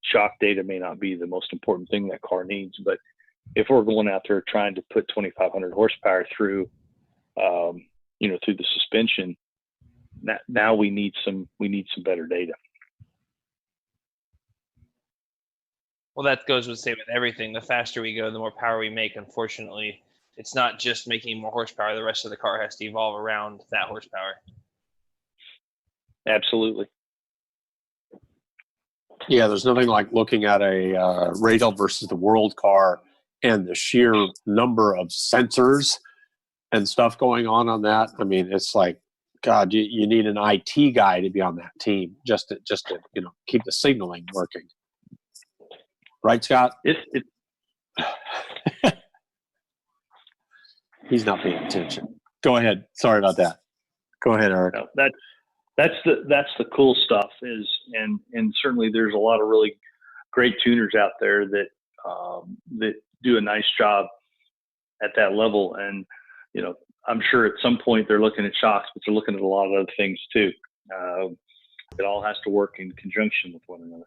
shock data may not be the most important thing that car needs. But if we're going out there trying to put 2,500 horsepower through, through the suspension, now we need some better data. Well, that goes with say with everything. The faster we go, the more power we make. Unfortunately, it's not just making more horsepower. The rest of the car has to evolve around that horsepower. Absolutely. Yeah, there's nothing like looking at a radial versus the world car and the sheer number of sensors and stuff going on that. I mean, it's like, God, you need an IT guy to be on that team just to keep the signaling working. Right, Scott? He's not paying attention. Go ahead. Sorry about that. Go ahead, Eric. No, that's the cool stuff and certainly there's a lot of really great tuners out there that do a nice job at that level. And, I'm sure at some point they're looking at shocks, but they're looking at a lot of other things too. It all has to work in conjunction with one another.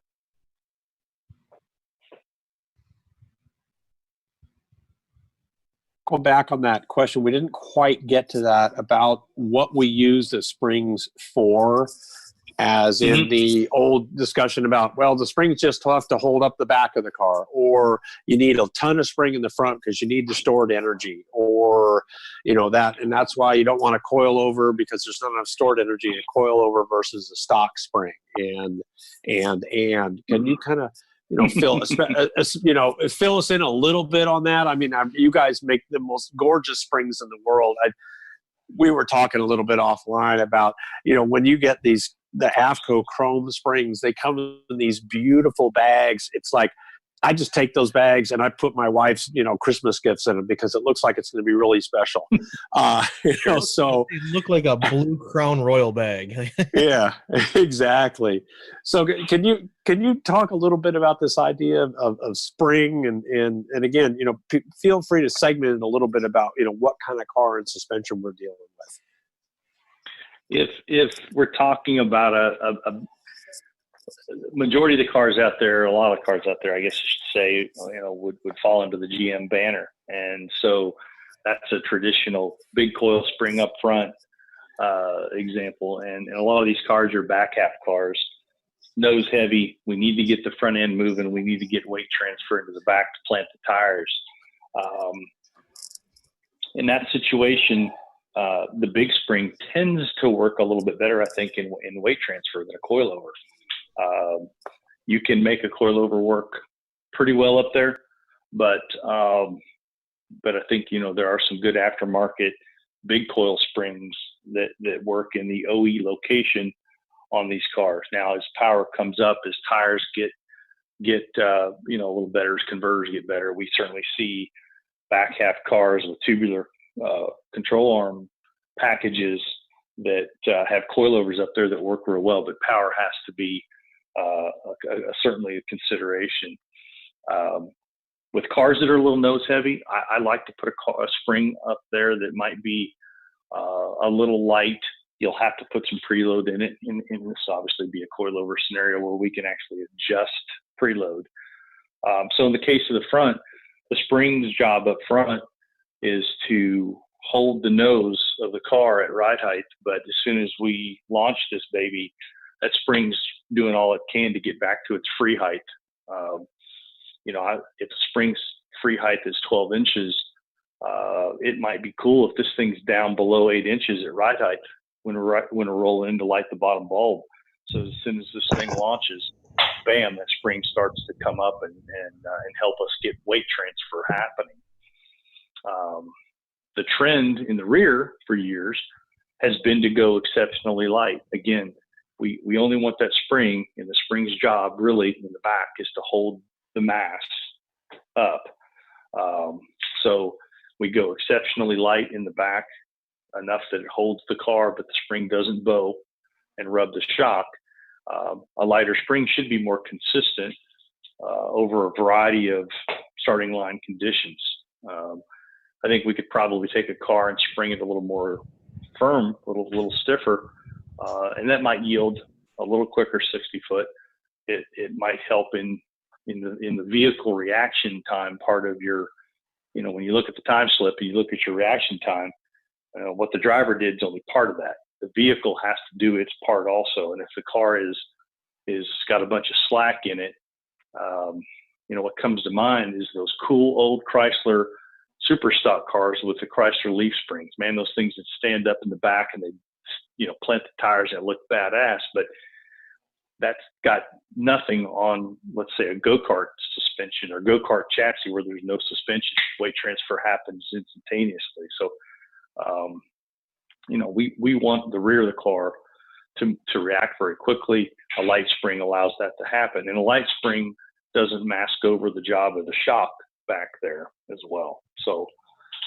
Going back on that question, we didn't quite get to that about what we use the springs for, as in the old discussion about, well, the spring's just tough to hold up the back of the car, or you need a ton of spring in the front because you need the stored energy, or that, and that's why you don't want to coil over because there's not enough stored energy to coil over versus the stock spring. And can you kind of fill us in a little bit on that? I mean, you guys make the most gorgeous springs in the world. We were talking a little bit offline about, when you get the AFCO chrome springs, they come in these beautiful bags. It's like, I just take those bags and I put my wife's, Christmas gifts in them because it looks like it's going to be really special. So they look like a Blue Crown Royal bag. Yeah, exactly. So can you talk a little bit about this idea of spring and again, feel free to segment it a little bit about, what kind of car and suspension we're dealing with. If we're talking about a majority of the cars out there, a lot of cars out there, I guess I should say, would fall under the GM banner. And so that's a traditional big coil spring up front example. And a lot of these cars are back half cars, nose heavy. We need to get the front end moving. We need to get weight transfer into the back to plant the tires. In that situation, the big spring tends to work a little bit better, I think, in weight transfer than a coilover. You can make a coilover work pretty well up there, but I think there are some good aftermarket big coil springs that work in the OE location on these cars. Now, as power comes up, as tires get a little better, as converters get better, we certainly see back half cars with tubular control arm packages that have coilovers up there that work real well, but power has to be certainly a consideration. With cars that are a little nose heavy, I like to put a spring up there that might be a little light. You'll have to put some preload in it, and this obviously be a coilover scenario where we can actually adjust preload. So in the case of the front, the spring's job up front is to hold the nose of the car at ride height, but as soon as we launch this baby, that spring's doing all it can to get back to its free height. If the spring's free height is 12 inches, it might be cool if this thing's down below 8 inches at ride height when we're rolling in to light the bottom bulb. So as soon as this thing launches, bam, that spring starts to come up and help us get weight transfer happening. The trend in the rear for years has been to go exceptionally light. Again, we only want that spring, and the spring's job really in the back is to hold the mass up. So we go exceptionally light in the back, enough that it holds the car, but the spring doesn't bow and rub the shock. A lighter spring should be more consistent over a variety of starting line conditions. I think we could probably take a car and spring it a little more firm, a little stiffer, and that might yield a little quicker 60 foot. It might help in the vehicle reaction time part of your, when you look at the time slip and you look at your reaction time, what the driver did is only part of that. The vehicle has to do its part also. And if the car is got a bunch of slack in it, what comes to mind is those cool old Chrysler super stock cars with the Chrysler leaf springs. Man, those things that stand up in the back and they, plant the tires and look badass, but that's got nothing on, let's say, a go-kart suspension or go-kart chassis where there's no suspension. Weight transfer happens instantaneously. So, we want the rear of the car to react very quickly. A light spring allows that to happen, and a light spring doesn't mask over the job of the shock back there as well. So,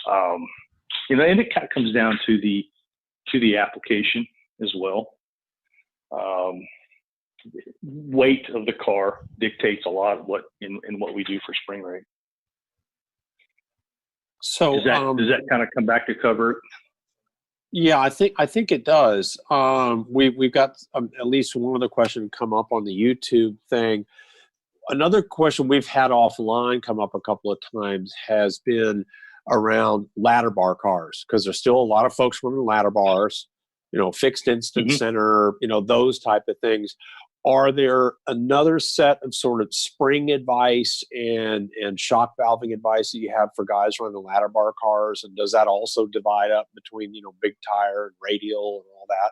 and it kind of comes down to the application as well. Weight of the car dictates a lot of what we do for spring rate. So does that kind of come back to cover it? Yeah, I think it does. We've got at least one other question come up on the YouTube thing. Another question we've had offline come up a couple of times has been around ladder bar cars, because there's still a lot of folks running ladder bars, fixed instant center, those type of things. Are there another set of sort of spring advice and shock valving advice that you have for guys running ladder bar cars? And does that also divide up between, big tire and radial and all that?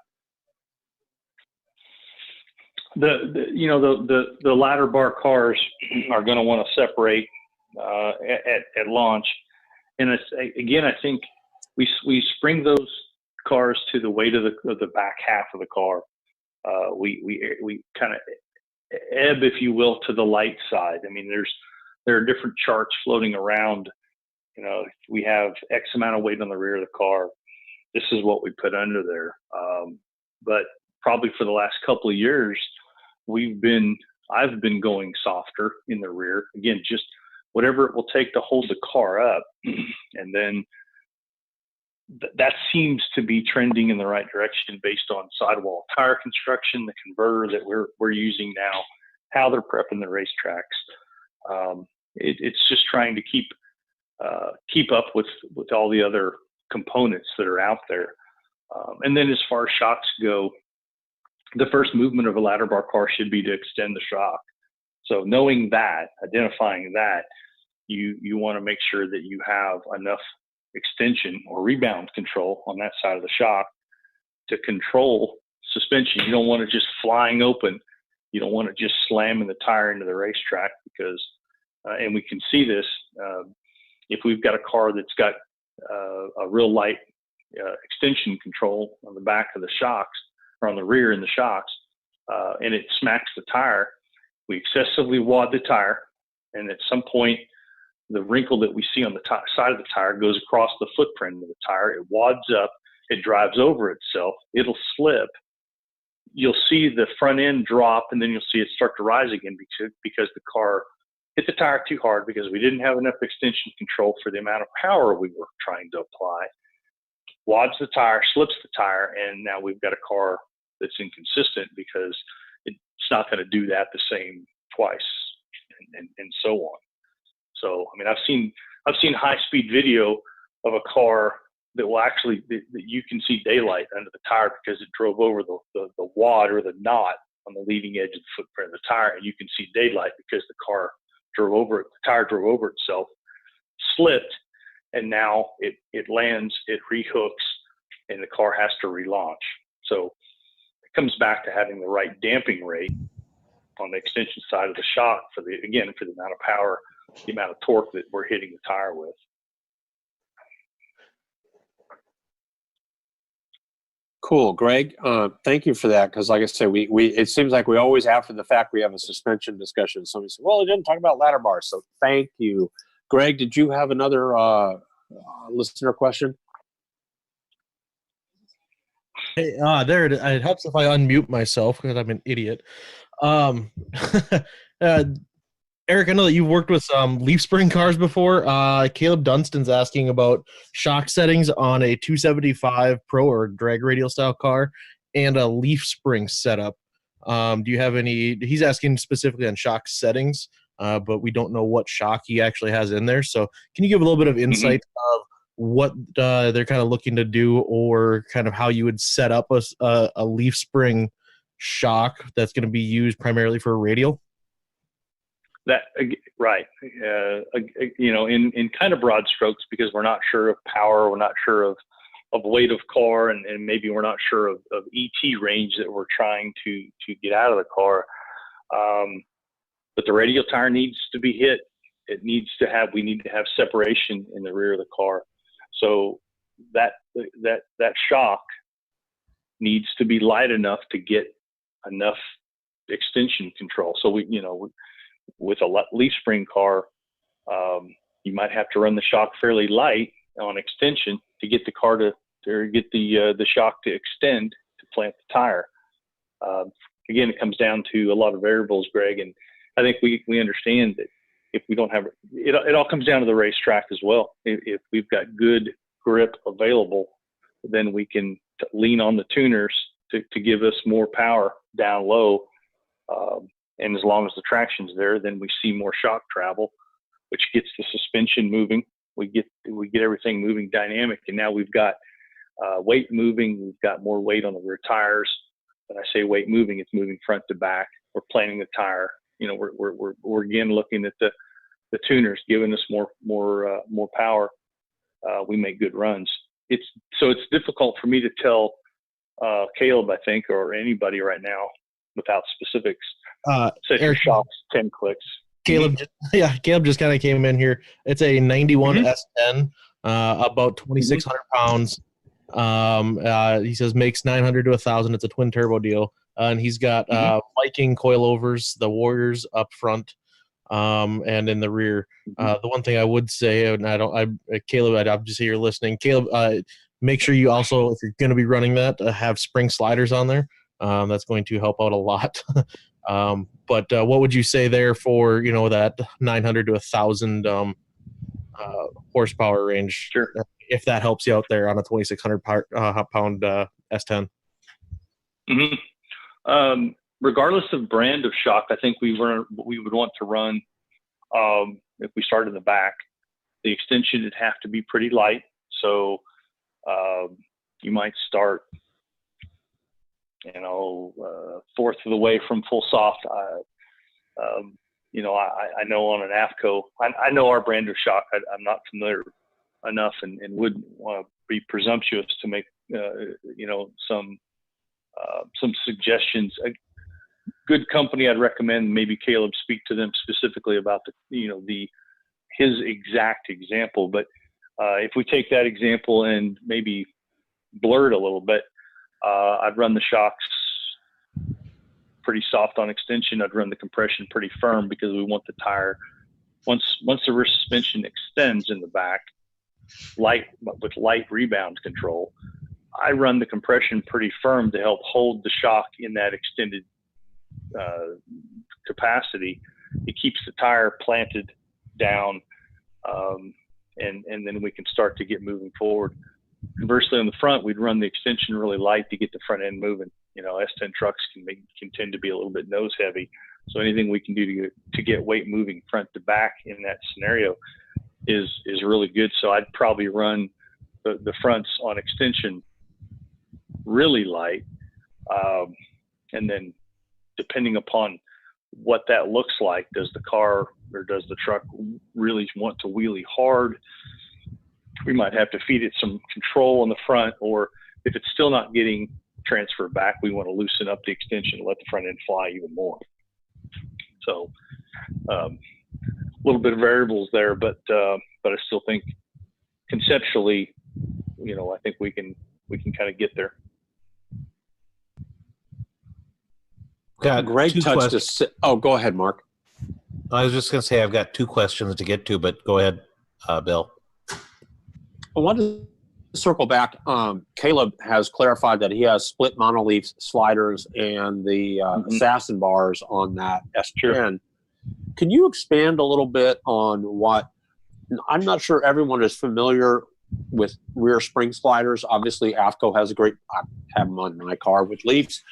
The ladder bar cars are going to want to separate at launch. And I think we spring those cars to the weight of the back half of the car. We kind of ebb, if you will, to the light side. I mean, there are different charts floating around. We have X amount of weight on the rear of the car. This is what we put under there. But probably for the last couple of years, I've been going softer in the rear. Again, just whatever it will take to hold the car up, and then that seems to be trending in the right direction based on sidewall tire construction, the converter that we're using now, how they're prepping the racetracks. It's just trying to keep up with all the other components that are out there. And then as far as shocks go, the first movement of a ladder bar car should be to extend the shock. So knowing that, identifying that, you want to make sure that you have enough extension or rebound control on that side of the shock to control suspension. You don't want it just flying open. You don't want it just slamming the tire into the racetrack, because, and we can see this, if we've got a car that's got a real light extension control on the back of the shocks, or on the rear in the shocks, and it smacks the tire, we excessively wad the tire, and at some point, the wrinkle that we see on the side of the tire goes across the footprint of the tire. It wads up, it drives over itself, it'll slip. You'll see the front end drop, and then you'll see it start to rise again because the car hit the tire too hard, because we didn't have enough extension control for the amount of power we were trying to apply. Wads the tire, slips the tire, and now we've got a car that's inconsistent because it's not going to do that the same twice, and so on. So, I mean, I've seen high-speed video of a car that will actually, that you can see daylight under the tire because it drove over the wad or the knot on the leading edge of the footprint of the tire, and you can see daylight because the car drove over it, the tire drove over itself, slipped, and now it lands, it rehooks, and the car has to relaunch. So it comes back to having the right damping rate on the extension side of the shock for the amount of power, the amount of torque that we're hitting the tire with. Cool, Greg. Thank you for that. Because, like I said, we it seems like we always, after the fact, we have a suspension discussion. Somebody said, "Well, he didn't talk about ladder bars." So, thank you, Greg. Did you have another listener question? Hey, there it is. It helps if I unmute myself because I'm an idiot. Eric, I know that you've worked with leaf spring cars before. Caleb Dunston's asking about shock settings on a 275 Pro or drag radial style car and a leaf spring setup. Do you have any? He's asking specifically on shock settings, but we don't know what shock he actually has in there. So can you give a little bit of insight of what they're kind of looking to do, or kind of how you would set up a leaf spring shock that's going to be used primarily for a radial? That right, in kind of broad strokes, because we're not sure of power, we're not sure of weight of car, and maybe we're not sure of ET range that we're trying to get out of the car. But the radial tire needs to be hit. We need to have separation in the rear of the car. So that shock needs to be light enough to get enough extension control. So with a leaf spring car, you might have to run the shock fairly light on extension to get the car to get the shock to extend to plant the tire. Again, it comes down to a lot of variables, Greg, and I think we understand that if we don't have it all comes down to the racetrack as well. If we've got good grip available, then we can lean on the tuners to give us more power down low. And as long as the traction's there, then we see more shock travel, which gets the suspension moving. We get everything moving dynamic, and now we've got weight moving. We've got more weight on the rear tires. When I say weight moving, it's moving front to back. We're planning the tire. We're again looking at the tuners giving us more power. We make good runs. It's difficult for me to tell Caleb, I think, or anybody right now without specifics. Set your shocks 10 clicks. Caleb just kind of came in here. It's a 91 S10, about 2,600 pounds. He says makes 900 to 1,000. It's a twin turbo deal, and he's got Viking coilovers, the Warriors up front, and in the rear. The one thing I would say, and Caleb, I'm just here listening. Caleb, make sure you also, if you're going to be running that, have spring sliders on there. That's going to help out a lot. But what would you say there for that 900 to 1,000 horsepower range? Sure. If that helps you out there on a 2,600 pound S10. Regardless of brand of shock, I think we would want to run, if we start in the back, the extension would have to be pretty light. So you might start fourth of the way from full soft. I know on an AFCO, I know our brand of shock. I'm not familiar enough and wouldn't want to be presumptuous to make, some suggestions. A good company I'd recommend, maybe Caleb speak to them specifically about his exact example. But if we take that example and maybe blur it a little bit, I'd run the shocks pretty soft on extension. I'd run the compression pretty firm because we want the tire, once the rear suspension extends in the back, with light rebound control, I run the compression pretty firm to help hold the shock in that extended capacity. It keeps the tire planted down, and then we can start to get moving forward. Conversely, on the front, we'd run the extension really light to get the front end moving. S10 trucks can tend to be a little bit nose heavy. So anything we can do to get weight moving front to back in that scenario is really good. So I'd probably run the fronts on extension really light. And then depending upon what that looks like, does the car or does the truck really want to wheelie hard? We might have to feed it some control on the front, or if it's still not getting transfer back, we want to loosen up the extension and let the front end fly even more. So a little bit of variables there, but I still think conceptually, I think we can kind of get there. got Greg two touched questions. Oh, go ahead, Mark. I was just going to say I've got 2 questions to get to, but go ahead, Bill. I want to circle back. Caleb has clarified that he has split monoleaf sliders and the assassin bars on that S10. Sure. Can you expand a little bit on what? I'm not sure everyone is familiar with rear spring sliders. Obviously, AFCO has a great. I have them on my car with leafs,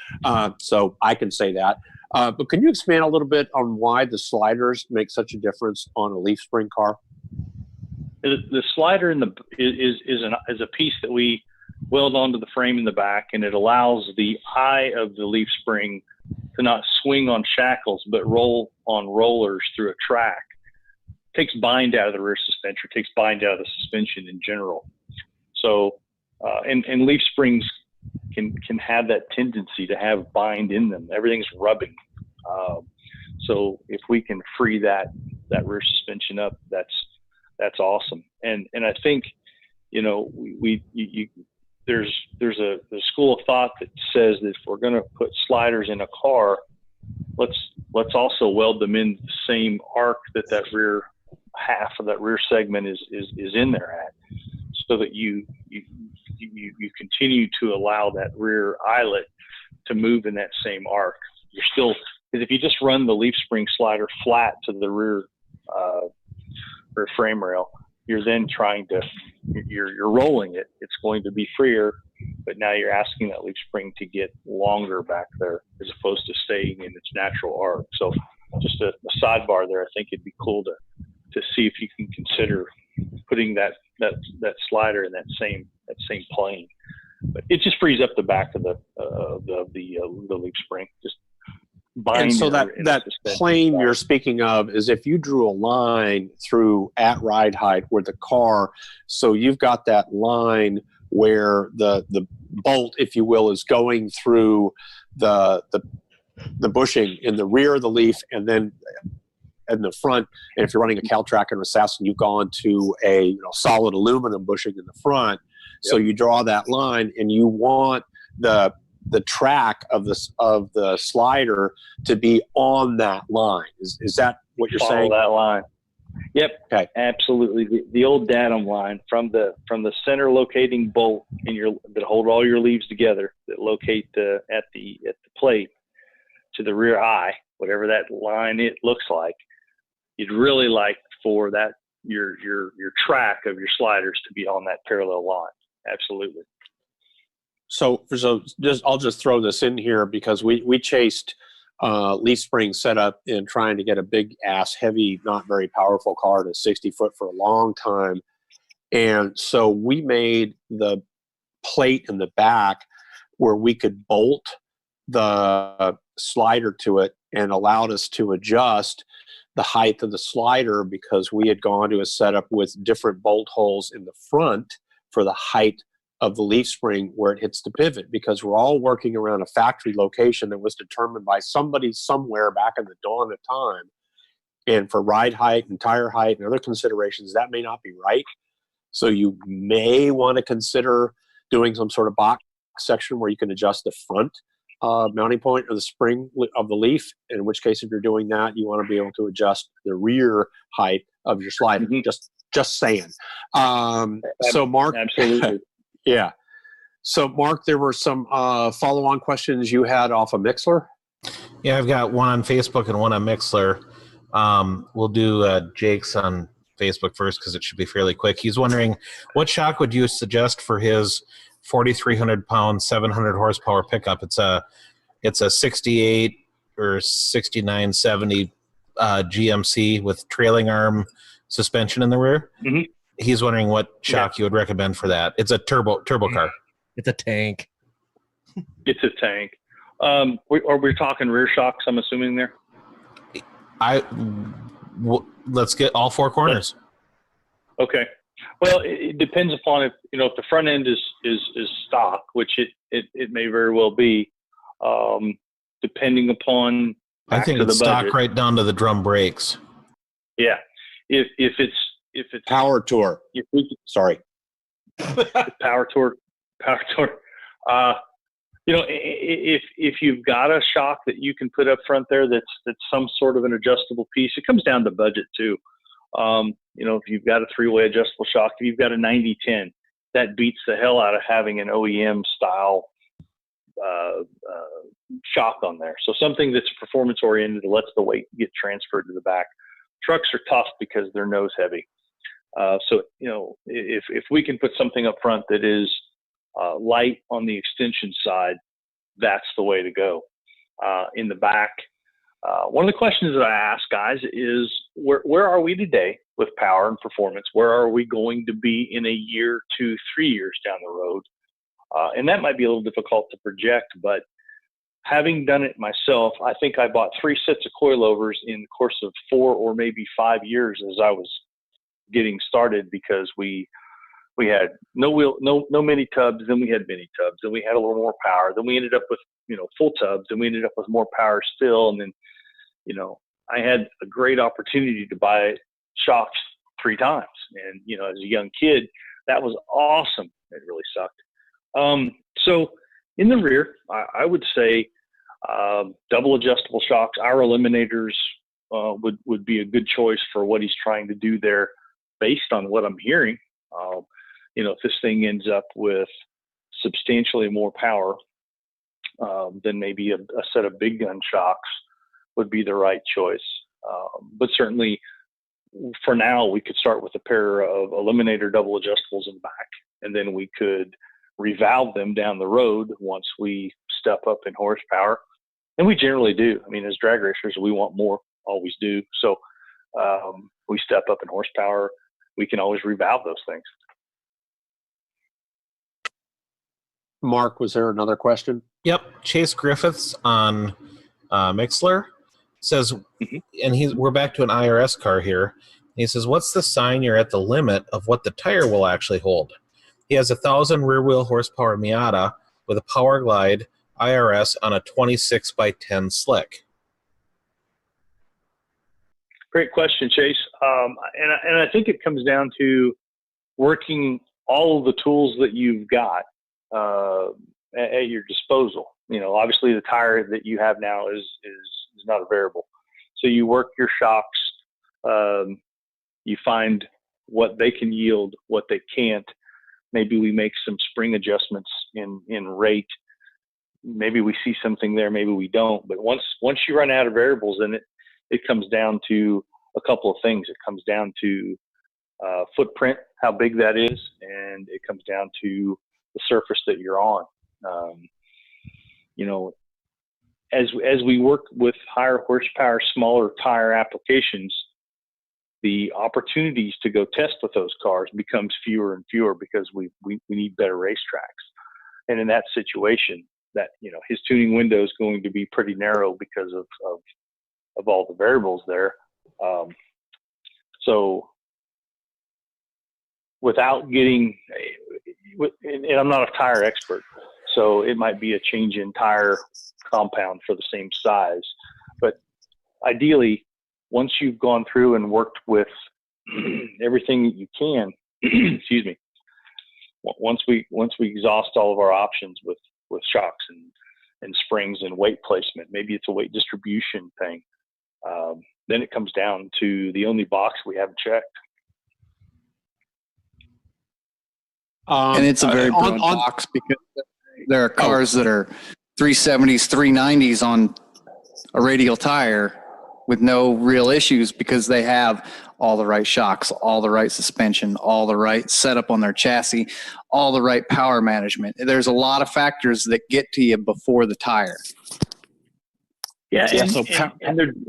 so I can say that. But can you expand a little bit on why the sliders make such a difference on a leaf spring car? The slider is a piece that we weld onto the frame in the back, and it allows the eye of the leaf spring to not swing on shackles, but roll on rollers through a track. It takes bind out of the rear suspension, takes bind out of the suspension in general. So, and leaf springs can have that tendency to have bind in them. Everything's rubbing. So if we can free that rear suspension up, that's awesome. And I think, there's a school of thought that says that if we're going to put sliders in a car, let's also weld them in the same arc that rear half of that rear segment is in there at, so that you continue to allow that rear eyelet to move in that same arc. You're still, because if you just run the leaf spring slider flat to the rear frame rail, you're then you're rolling it. It's going to be freer, but now you're asking that leaf spring to get longer back there as opposed to staying in its natural arc. So just a sidebar there, I think it'd be cool to see if you can consider putting that slider in that same plane. But it just frees up the back of the leaf spring. Just bind. And so that plane you're speaking of is if you drew a line through at ride height where the car, so you've got that line where the bolt, if you will, is going through the bushing in the rear of the leaf, and then in the front. And if you're running a Caltrack or Assassin, you've gone to a solid aluminum bushing in the front. Yep. So you draw that line, and you want the track of the slider to be on that line. Is that what you're saying? Follow that line. Yep. Okay. Absolutely. The old datum line from the center locating bolt that hold all your leaves together, that locate at the plate to the rear eye, whatever that line it looks like. You'd really like for that your track of your sliders to be on that parallel line. Absolutely. So I'll just throw this in here because we chased leaf spring setup in trying to get a big ass, heavy, not very powerful car to 60 foot for a long time. And so we made the plate in the back where we could bolt the slider to it, and allowed us to adjust the height of the slider because we had gone to a setup with different bolt holes in the front for the height of the leaf spring where it hits the pivot, because we're all working around a factory location that was determined by somebody somewhere back in the dawn of time. And for ride height and tire height and other considerations, that may not be right. So you may want to consider doing some sort of box section where you can adjust the front mounting point of the spring of the leaf. In which case, if you're doing that, you want to be able to adjust the rear height of your slider. Mm-hmm. Just saying. So Mark, absolutely. Yeah. So, Mark, there were some follow-on questions you had off of Mixler? Yeah, I've got one on Facebook and one on Mixler. We'll do Jake's on Facebook first because it should be fairly quick. He's wondering, what shock would you suggest for his 4,300-pound, 700-horsepower pickup? It's a 68 or 6970 GMC with trailing arm suspension in the rear. Mm-hmm. He's wondering what shock you would recommend for that. It's a turbo car. It's a tank. It's a tank. Are we talking rear shocks, I'm assuming there? Let's get all four corners. Okay. Well, it depends upon if the front end is stock, which it may very well be, depending upon. I think it's stock budget. Right down to the drum brakes. Yeah. If it's Power Tour. Sorry. Power Tour. if you've got a shock that you can put up front there, that's some sort of an adjustable piece. It comes down to budget too. If you've got a 3-way adjustable shock, if you've got a 90-10, that beats the hell out of having an OEM style shock on there. So something that's performance oriented lets the weight get transferred to the back. Trucks are tough because they're nose heavy. If we can put something up front that is light on the extension side, that's the way to go. In the back, one of the questions that I ask guys is, where are we today with power and performance? Where are we going to be in a year, 2, 3 years down the road? And that might be a little difficult to project, but having done it myself, I think I bought 3 sets of coilovers in the course of 4 or maybe 5 years as I was getting started, because we had no mini tubs, then we had mini tubs, then we had a little more power, then we ended up with full tubs, and we ended up with more power still, and then I had a great opportunity to buy shocks 3 times, and as a young kid, that was awesome. It really sucked. So in the rear, I would say double adjustable shocks. Our eliminators would be a good choice for what he's trying to do there, based on what I'm hearing. If this thing ends up with substantially more power, then maybe a set of big gun shocks would be the right choice. But certainly for now, we could start with a pair of eliminator double adjustables in the back, and then we could revalve them down the road once we step up in horsepower. And we generally do. I mean, as drag racers, we want more, always do. So we step up in horsepower, we can always revalve those things. Mark, was there another question? Yep. Chase Griffiths on Mixler says, and we're back to an IRS car here. He says, what's the sign you're at the limit of what the tire will actually hold? He has 1,000 rear wheel horsepower Miata with a Power Glide IRS on a 26x10 slick. Great question, Chase. And I think it comes down to working all of the tools that you've got at your disposal. Obviously the tire that you have now is not a variable. So you work your shocks, you find what they can yield, what they can't. Maybe we make some spring adjustments in rate. Maybe we see something there, maybe we don't. But once you run out of variables in it, it comes down to a couple of things. It comes down to footprint, how big that is, and it comes down to the surface that you're on. As we work with higher horsepower, smaller tire applications, the opportunities to go test with those cars becomes fewer and fewer, because we need better racetracks. And in that situation, that his tuning window is going to be pretty narrow because of all the variables there. So without getting, and I'm not a tire expert, so it might be a change in tire compound for the same size. But ideally, once you've gone through and worked with everything that you can, excuse me, once we exhaust all of our options with shocks and springs and weight placement, maybe it's a weight distribution thing, then it comes down to the only box we haven't checked. And it's a very broad box, because there are cars that are 370s, 390s on a radial tire with no real issues, because they have all the right shocks, all the right suspension, all the right setup on their chassis, all the right power management. There's a lot of factors that get to you before the tire. Yeah, and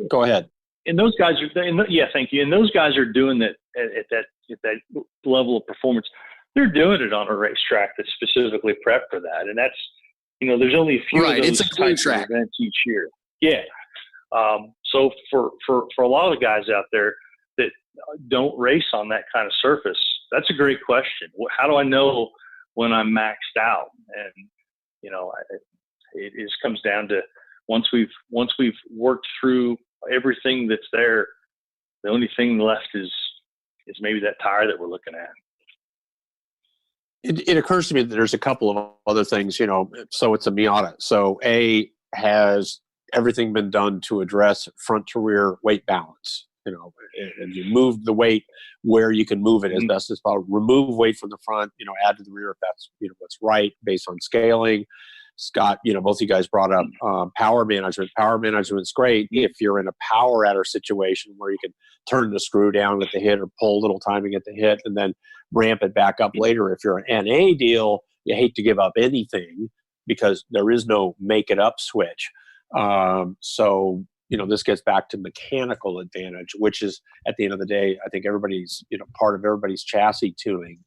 go ahead. And those guys are, yeah, thank you. And those guys are doing that at that level of performance. They're doing it on a racetrack that's specifically prepped for that. And that's, there's only a few of those types of events each year. Yeah. So for a lot of the guys out there that don't race on that kind of surface, that's a great question. How do I know when I'm maxed out? And, it comes down to once we've worked through everything that's there, the only thing left is maybe that tire that we're looking at. It occurs to me that there's a couple of other things, so it's a Miata. So has everything been done to address front to rear weight balance, and you move the weight where you can move it as best as possible. Remove weight from the front, add to the rear if that's, what's right based on scaling. Scott, both of you guys brought up power management. Power management's great if you're in a power adder situation where you can turn the screw down at the hit or pull a little timing at the hit and then ramp it back up later. If you're an NA deal, you hate to give up anything because there is no make it up switch. So, this gets back to mechanical advantage, which is at the end of the day, I think everybody's, part of everybody's chassis tuning.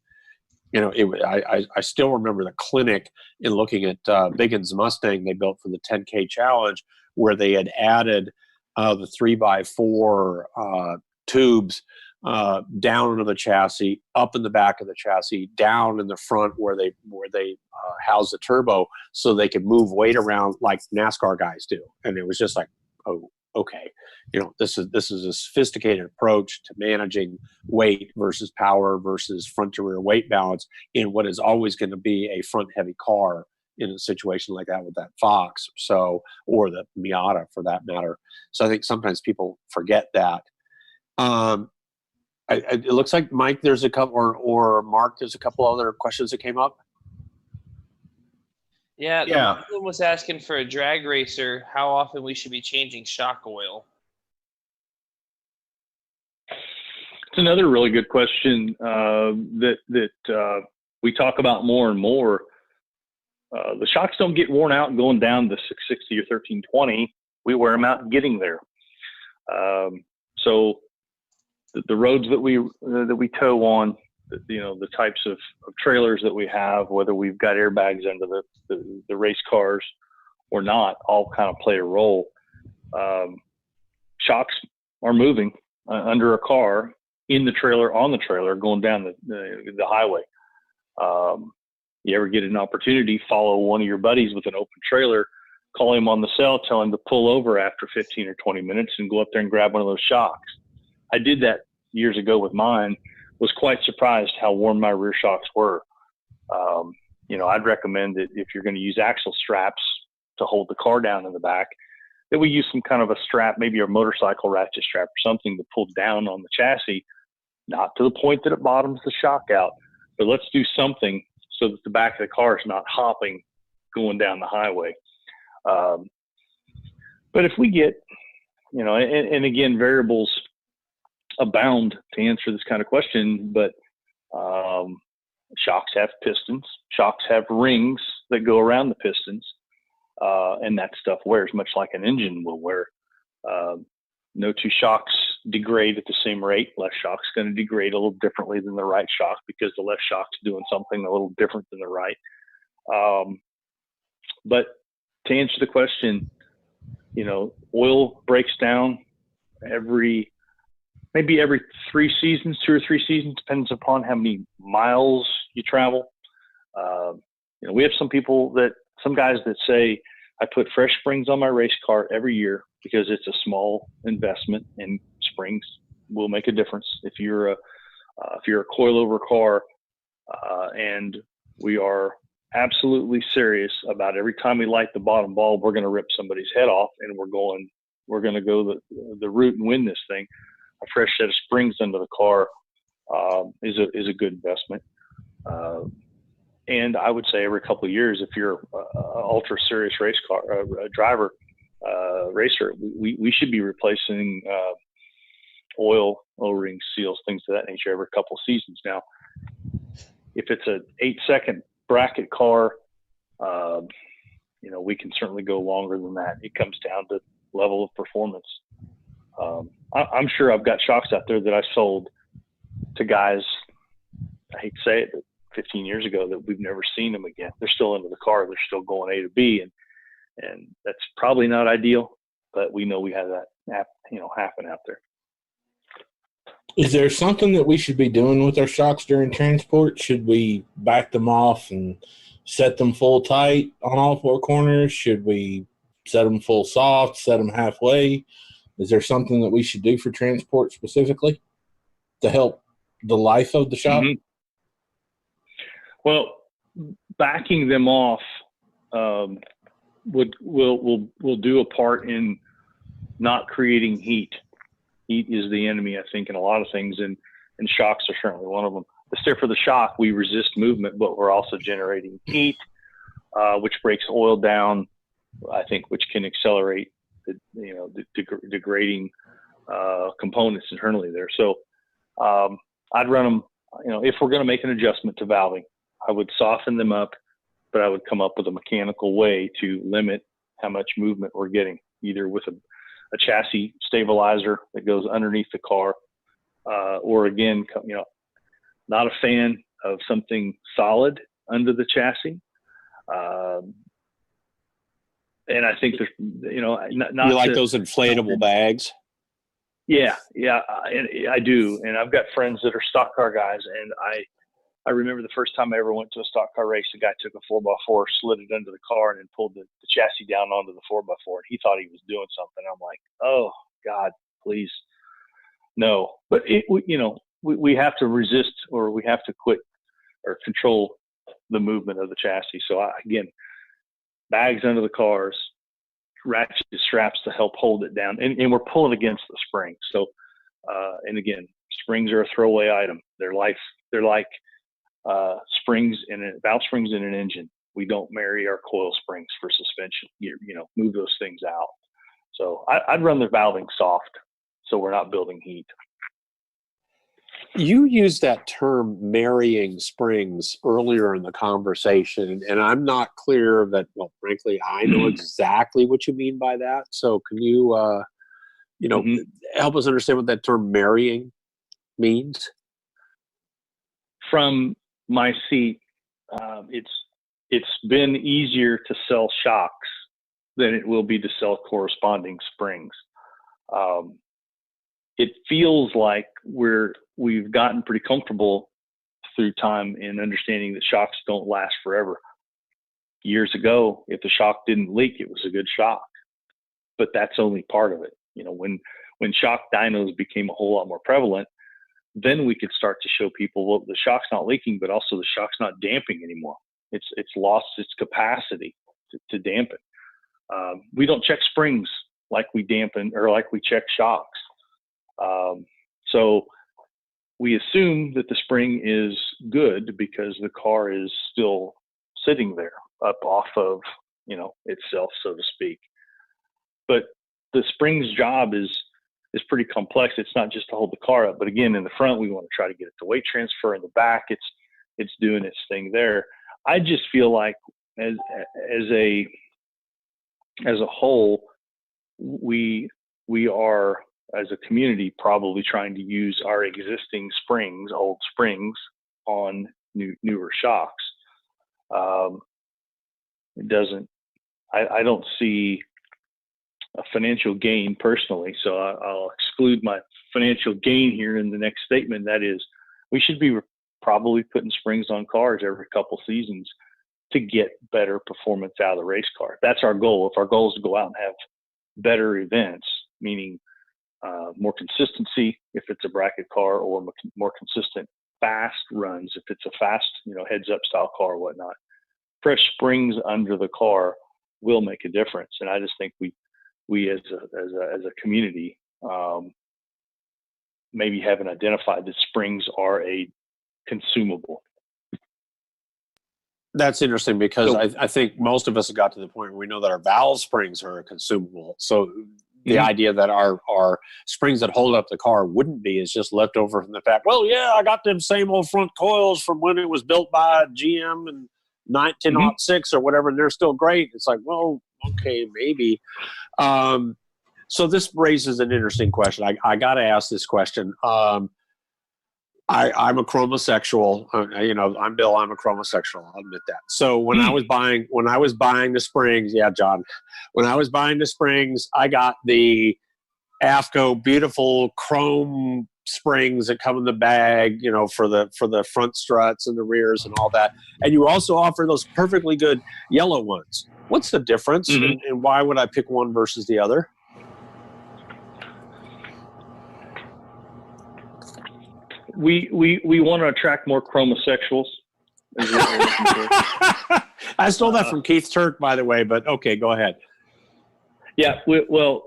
I still remember the clinic in looking at Biggin's Mustang they built for the 10K challenge, where they had added the 3x4 tubes down into the chassis, up in the back of the chassis, down in the front where they house the turbo, so they could move weight around like NASCAR guys do. And it was just like, oh, okay, this is a sophisticated approach to managing weight versus power versus front to rear weight balance in what is always going to be a front heavy car in a situation like that with that Fox, or the Miata for that matter. So I think sometimes people forget that. It looks like Mike, there's a couple, or Mark, there's a couple other questions that came up. Yeah. One was asking for a drag racer, how often we should be changing shock oil. It's another really good question that we talk about more and more. The shocks don't get worn out going down to 660 or 1320. We wear them out getting there. So the roads that we tow on, the types of trailers that we have, whether we've got airbags under the race cars or not, all kind of play a role. Shocks are moving under a car, in the trailer, on the trailer, going down the highway. You ever get an opportunity, follow one of your buddies with an open trailer, call him on the cell, tell him to pull over after 15 or 20 minutes and go up there and grab one of those shocks. I did that years ago with mine. Was quite surprised how warm my rear shocks were. I'd recommend that if you're going to use axle straps to hold the car down in the back, that we use some kind of a strap, maybe a motorcycle ratchet strap or something to pull down on the chassis, not to the point that it bottoms the shock out, but let's do something so that the back of the car is not hopping going down the highway. But if we get, and again, variables abound to answer this kind of question, but shocks have pistons, shocks have rings that go around the pistons, and that stuff wears much like an engine will wear. No two shocks degrade at the same rate. Left shock's going to degrade a little differently than the right shock because the left shock's doing something a little different than the right. But to answer the question, oil breaks down maybe every 3 seasons, 2 or 3 seasons, depends upon how many miles you travel. We have some guys that say, I put fresh springs on my race car every year because it's a small investment and springs will make a difference. If you're a coilover car, and we are absolutely serious about every time we light the bottom bulb, we're going to rip somebody's head off, and we're going to go the route and win this thing. A fresh set of springs under the car is a good investment. And I would say every couple of years, if you're an ultra serious race car driver, racer, we should be replacing oil, O-rings, seals, things of that nature every couple of seasons. Now, if it's an 8-second bracket car, we can certainly go longer than that. It comes down to level of performance. I'm sure I've got shocks out there that I sold to guys, I hate to say it, but 15 years ago that we've never seen them again. They're still into the car. They're still going A to B. And that's probably not ideal, but we know we have that, happen out there. Is there something that we should be doing with our shocks during transport? Should we back them off and set them full tight on all 4 corners? Should we set them full soft, set them halfway? Is there something that we should do for transport specifically to help the life of the shock? Mm-hmm. Well, backing them off will do a part in not creating heat. Heat is the enemy, I think, in a lot of things, and shocks are certainly one of them. Except for the shock, we resist movement, but we're also generating heat, which breaks oil down, I think, which can accelerate the degrading components internally there. So I'd run them, if we're going to make an adjustment to valving, I would soften them up, but I would come up with a mechanical way to limit how much movement we're getting, either with a chassis stabilizer that goes underneath the car, or again, not a fan of something solid under the chassis. And I think there's, not you like those inflatable bags? Yeah, I do. And I've got friends that are stock car guys, and I remember the first time I ever went to a stock car race, the guy took a 4x4, slid it under the car, and then pulled the chassis down onto the 4x4. And he thought he was doing something. I'm like, oh God, please, no. But we have to resist, or we have to quit or control the movement of the chassis. So again, bags under the cars, ratchet straps to help hold it down, and we're pulling against the springs. So, and again, springs are a throwaway item. They're like springs valve springs in an engine. We don't marry our coil springs for suspension. Move those things out. So I'd run the valving soft, so we're not building heat. You used that term marrying springs earlier in the conversation, and I'm not clear that, well, frankly, I know exactly what you mean by that. So can you, help us understand what that term marrying means? From my seat, it's been easier to sell shocks than it will be to sell corresponding springs. It feels like we've gotten pretty comfortable through time in understanding that shocks don't last forever. Years ago, if the shock didn't leak, it was a good shock, but that's only part of it. When shock dynos became a whole lot more prevalent, then we could start to show people, well, the shock's not leaking, but also the shock's not damping anymore. It's lost its capacity to dampen. We don't check springs like we dampen or like we check shocks. So we assume that the spring is good because the car is still sitting there up off of, itself, so to speak. But the spring's job is pretty complex. It's not just to hold the car up, but again, in the front, we want to try to get it to weight transfer. In the back, it's doing its thing there. I just feel like as a whole, we are, as a community, probably trying to use our existing springs, old springs, on newer shocks. I don't see a financial gain personally, so I'll exclude my financial gain here in the next statement. That is, we should be probably putting springs on cars every couple seasons to get better performance out of the race car. That's our goal. If our goal is to go out and have better events, meaning more consistency if it's a bracket car, or more consistent fast runs if it's a fast, heads up style car or whatnot, fresh springs under the car will make a difference. And I just think we as a community maybe haven't identified that springs are a consumable. That's interesting, because I think most of us have got to the point where we know that our valve springs are a consumable. So the idea that our springs that hold up the car wouldn't be is just left over from the fact, well, yeah, I got them same old front coils from when it was built by GM in 1906 or whatever, and they're still great. It's like, well, okay, maybe. So this raises an interesting question. I got to ask this question. I'm a chromosexual. I'm Bill. I'm a chromosexual. I'll admit that. So when I was buying the springs, yeah, John, when I was buying the springs, I got the AFCO beautiful chrome springs that come in the bag, for the front struts and the rears and all that. And you also offer those perfectly good yellow ones. What's the difference, and why would I pick one versus the other? We want to attract more chromosexuals. is what we're looking for. I stole that from Keith Turk, by the way, but okay, go ahead. Yeah, with the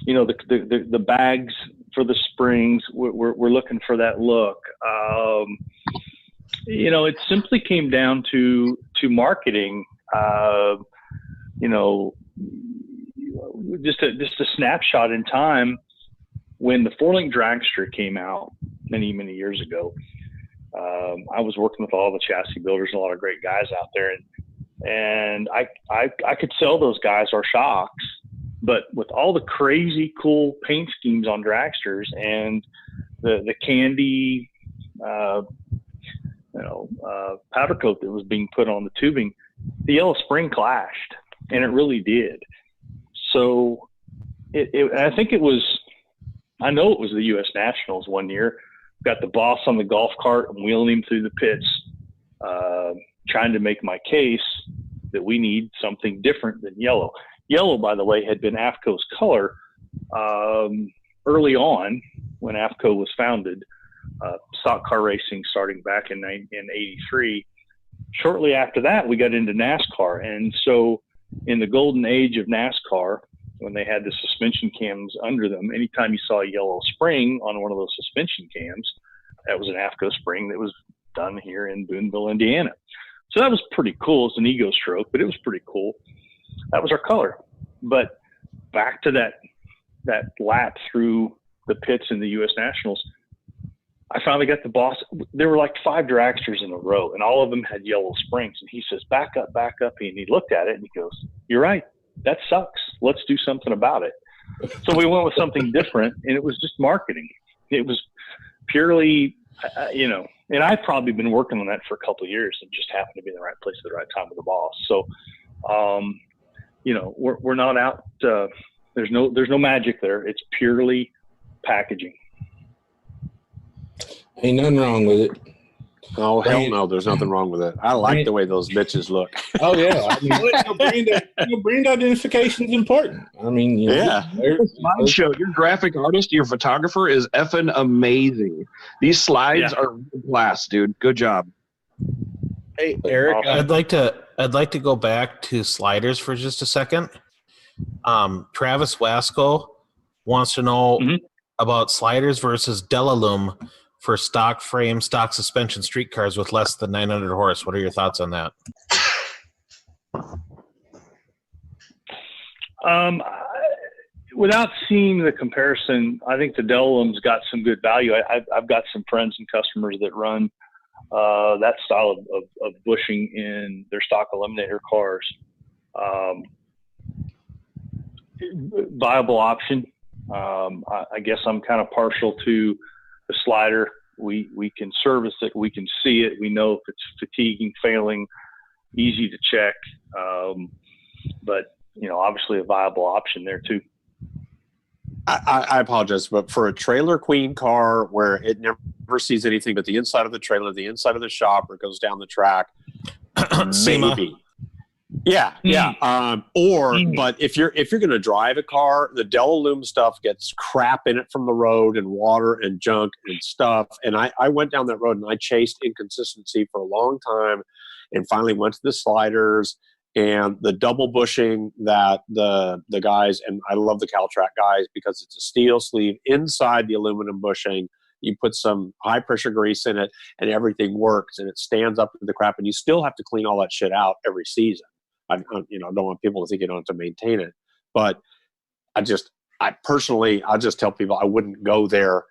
the bags for the springs, we're looking for that look. It simply came down to marketing. Just a snapshot in time when the 4-link dragster came out many years ago. I was working with all the chassis builders and a lot of great guys out there, and I could sell those guys our shocks, but with all the crazy cool paint schemes on dragsters and the candy powder coat that was being put on the tubing, the yellow spring clashed, and it really did. So I know it was the U.S. Nationals one year. Got the boss on the golf cart and wheeling him through the pits, trying to make my case that we need something different than yellow. Yellow, by the way, had been AFCO's color early on when AFCO was founded, stock car racing starting back in 83. Shortly after that, we got into NASCAR. And so in the golden age of NASCAR, when they had the suspension cams under them, anytime you saw a yellow spring on one of those suspension cams, that was an AFCO spring that was done here in Boonville, Indiana. So that was pretty cool. It's an ego stroke, but it was pretty cool. That was our color. But back to that lap through the pits in the U.S. Nationals, I finally got the boss. There were like 5 dragsters in a row, and all of them had yellow springs. And he says, back up. And he looked at it, and he goes, you're right. That sucks. Let's do something about it. So we went with something different, and it was just marketing. It was purely, and I've probably been working on that for a couple of years and just happened to be in the right place at the right time with the boss. So, we're not out. There's no magic there. It's purely packaging. Ain't nothing wrong with it. Oh, hell no, there's nothing wrong with it. I like the way those bitches look. Oh, yeah. I mean, brand identification is important. I mean, slideshow. Your graphic artist, your photographer is effing amazing. These slides are class, dude. Good job. Hey, Eric, I'd like to go back to sliders for just a second. Travis Wasco wants to know about sliders versus Delalume for stock frame, stock suspension street cars with less than 900 horse. What are your thoughts on that? Without seeing the comparison, I think the Delalume's got some good value. I've got some friends and customers that run that style of bushing in their stock eliminator cars. Viable option. I guess I'm kind of partial to the slider. We can service it. We can see it. We know if it's fatiguing, failing, easy to check. But obviously a viable option there too. I apologize, but for a trailer queen car where it never sees anything but the inside of the trailer, the inside of the shop, or goes down the track, SEMA. maybe. Yeah. But if you're going to drive a car, the Delalume stuff gets crap in it from the road and water and junk and stuff. And I went down that road and I chased inconsistency for a long time, and finally went to the sliders and the double bushing that the guys, and I love the Caltrac guys because it's a steel sleeve inside the aluminum bushing. You put some high pressure grease in it and everything works, and it stands up to the crap, and you still have to clean all that shit out every season. I don't want people to think you don't have to maintain it, but I'll just tell people I wouldn't go there.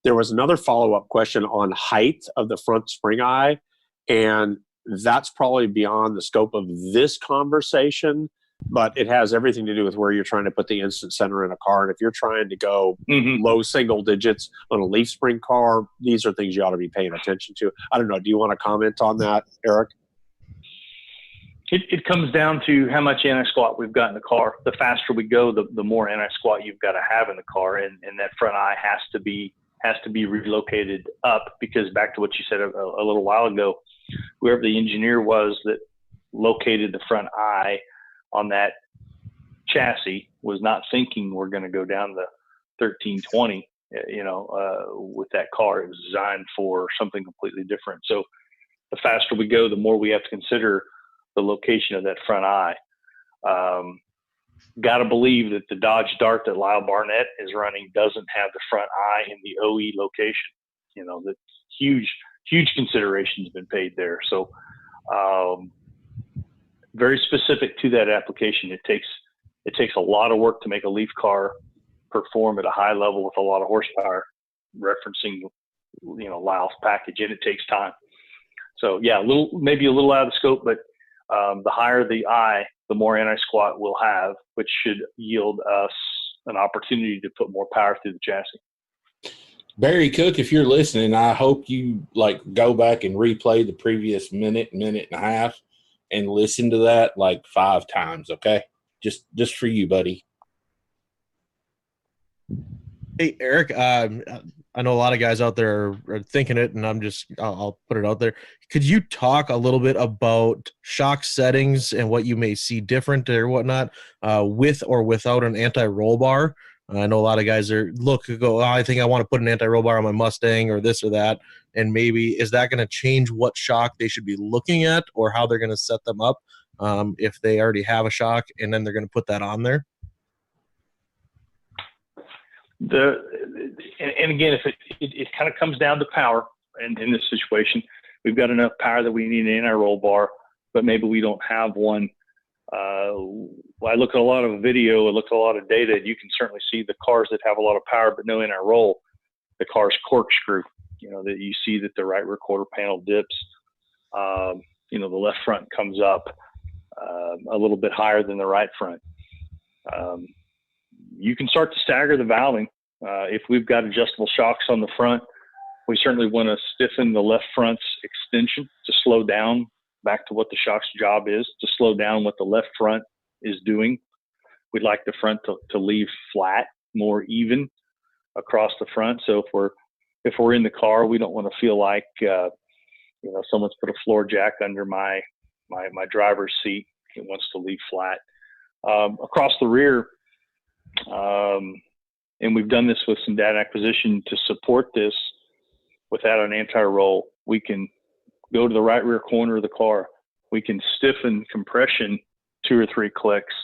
There was another follow-up question on height of the front spring eye, and that's probably beyond the scope of this conversation, but it has everything to do with where you're trying to put the instant center in a car. And if you're trying to go low single digits on a leaf spring car, these are things you ought to be paying attention to. I don't know. Do you want to comment on that, Eric? It comes down to how much anti-squat we've got in the car. The faster we go, the more anti-squat you've got to have in the car, and that front eye has to be relocated up, because back to what you said a little while ago, whoever the engineer was that located the front eye on that chassis was not thinking we're going to go down the 1320 with that car. It was designed for something completely different. So the faster we go, the more we have to consider the location of that front eye. Got to believe that the Dodge Dart that Lyle Barnett is running doesn't have the front eye in the OE location. That huge consideration has been paid there. So very specific to that application. It takes a lot of work to make a Leaf car perform at a high level with a lot of horsepower, referencing Lyle's package, and it takes time. So yeah, maybe a little out of the scope, but the higher the eye, the more anti-squat we'll have, which should yield us an opportunity to put more power through the chassis. Barry Cook, if you're listening, I hope you go back and replay the previous minute and a half and listen to that 5 times. Okay. Just for you, buddy. Hey, Eric, I know a lot of guys out there are thinking it, and I'll put it out there. Could you talk a little bit about shock settings and what you may see different or whatnot with or without an anti-roll bar? I know a lot of guys I think I want to put an anti-roll bar on my Mustang or this or that, and maybe is that going to change what shock they should be looking at or how they're going to set them up if they already have a shock and then they're going to put that on there? And again, if it kind of comes down to power, and in this situation, we've got enough power that we need an anti-roll bar, but maybe we don't have one. I look at a lot of video, I look at a lot of data, and you can certainly see the cars that have a lot of power but no anti-roll, the car's corkscrew, that you see that the right rear quarter panel dips, the left front comes up a little bit higher than the right front. You can start to stagger the valving. If we've got adjustable shocks on the front, we certainly want to stiffen the left front's extension to slow down, back to what the shock's job is, to slow down what the left front is doing. We'd like the front to leave flat, more even across the front. So if we're in the car, we don't want to feel like someone's put a floor jack under my driver's seat. It wants to leave flat. Across the rear, and we've done this with some data acquisition to support this without an anti-roll. We can go to the right rear corner of the car. We can stiffen compression 2 or 3 clicks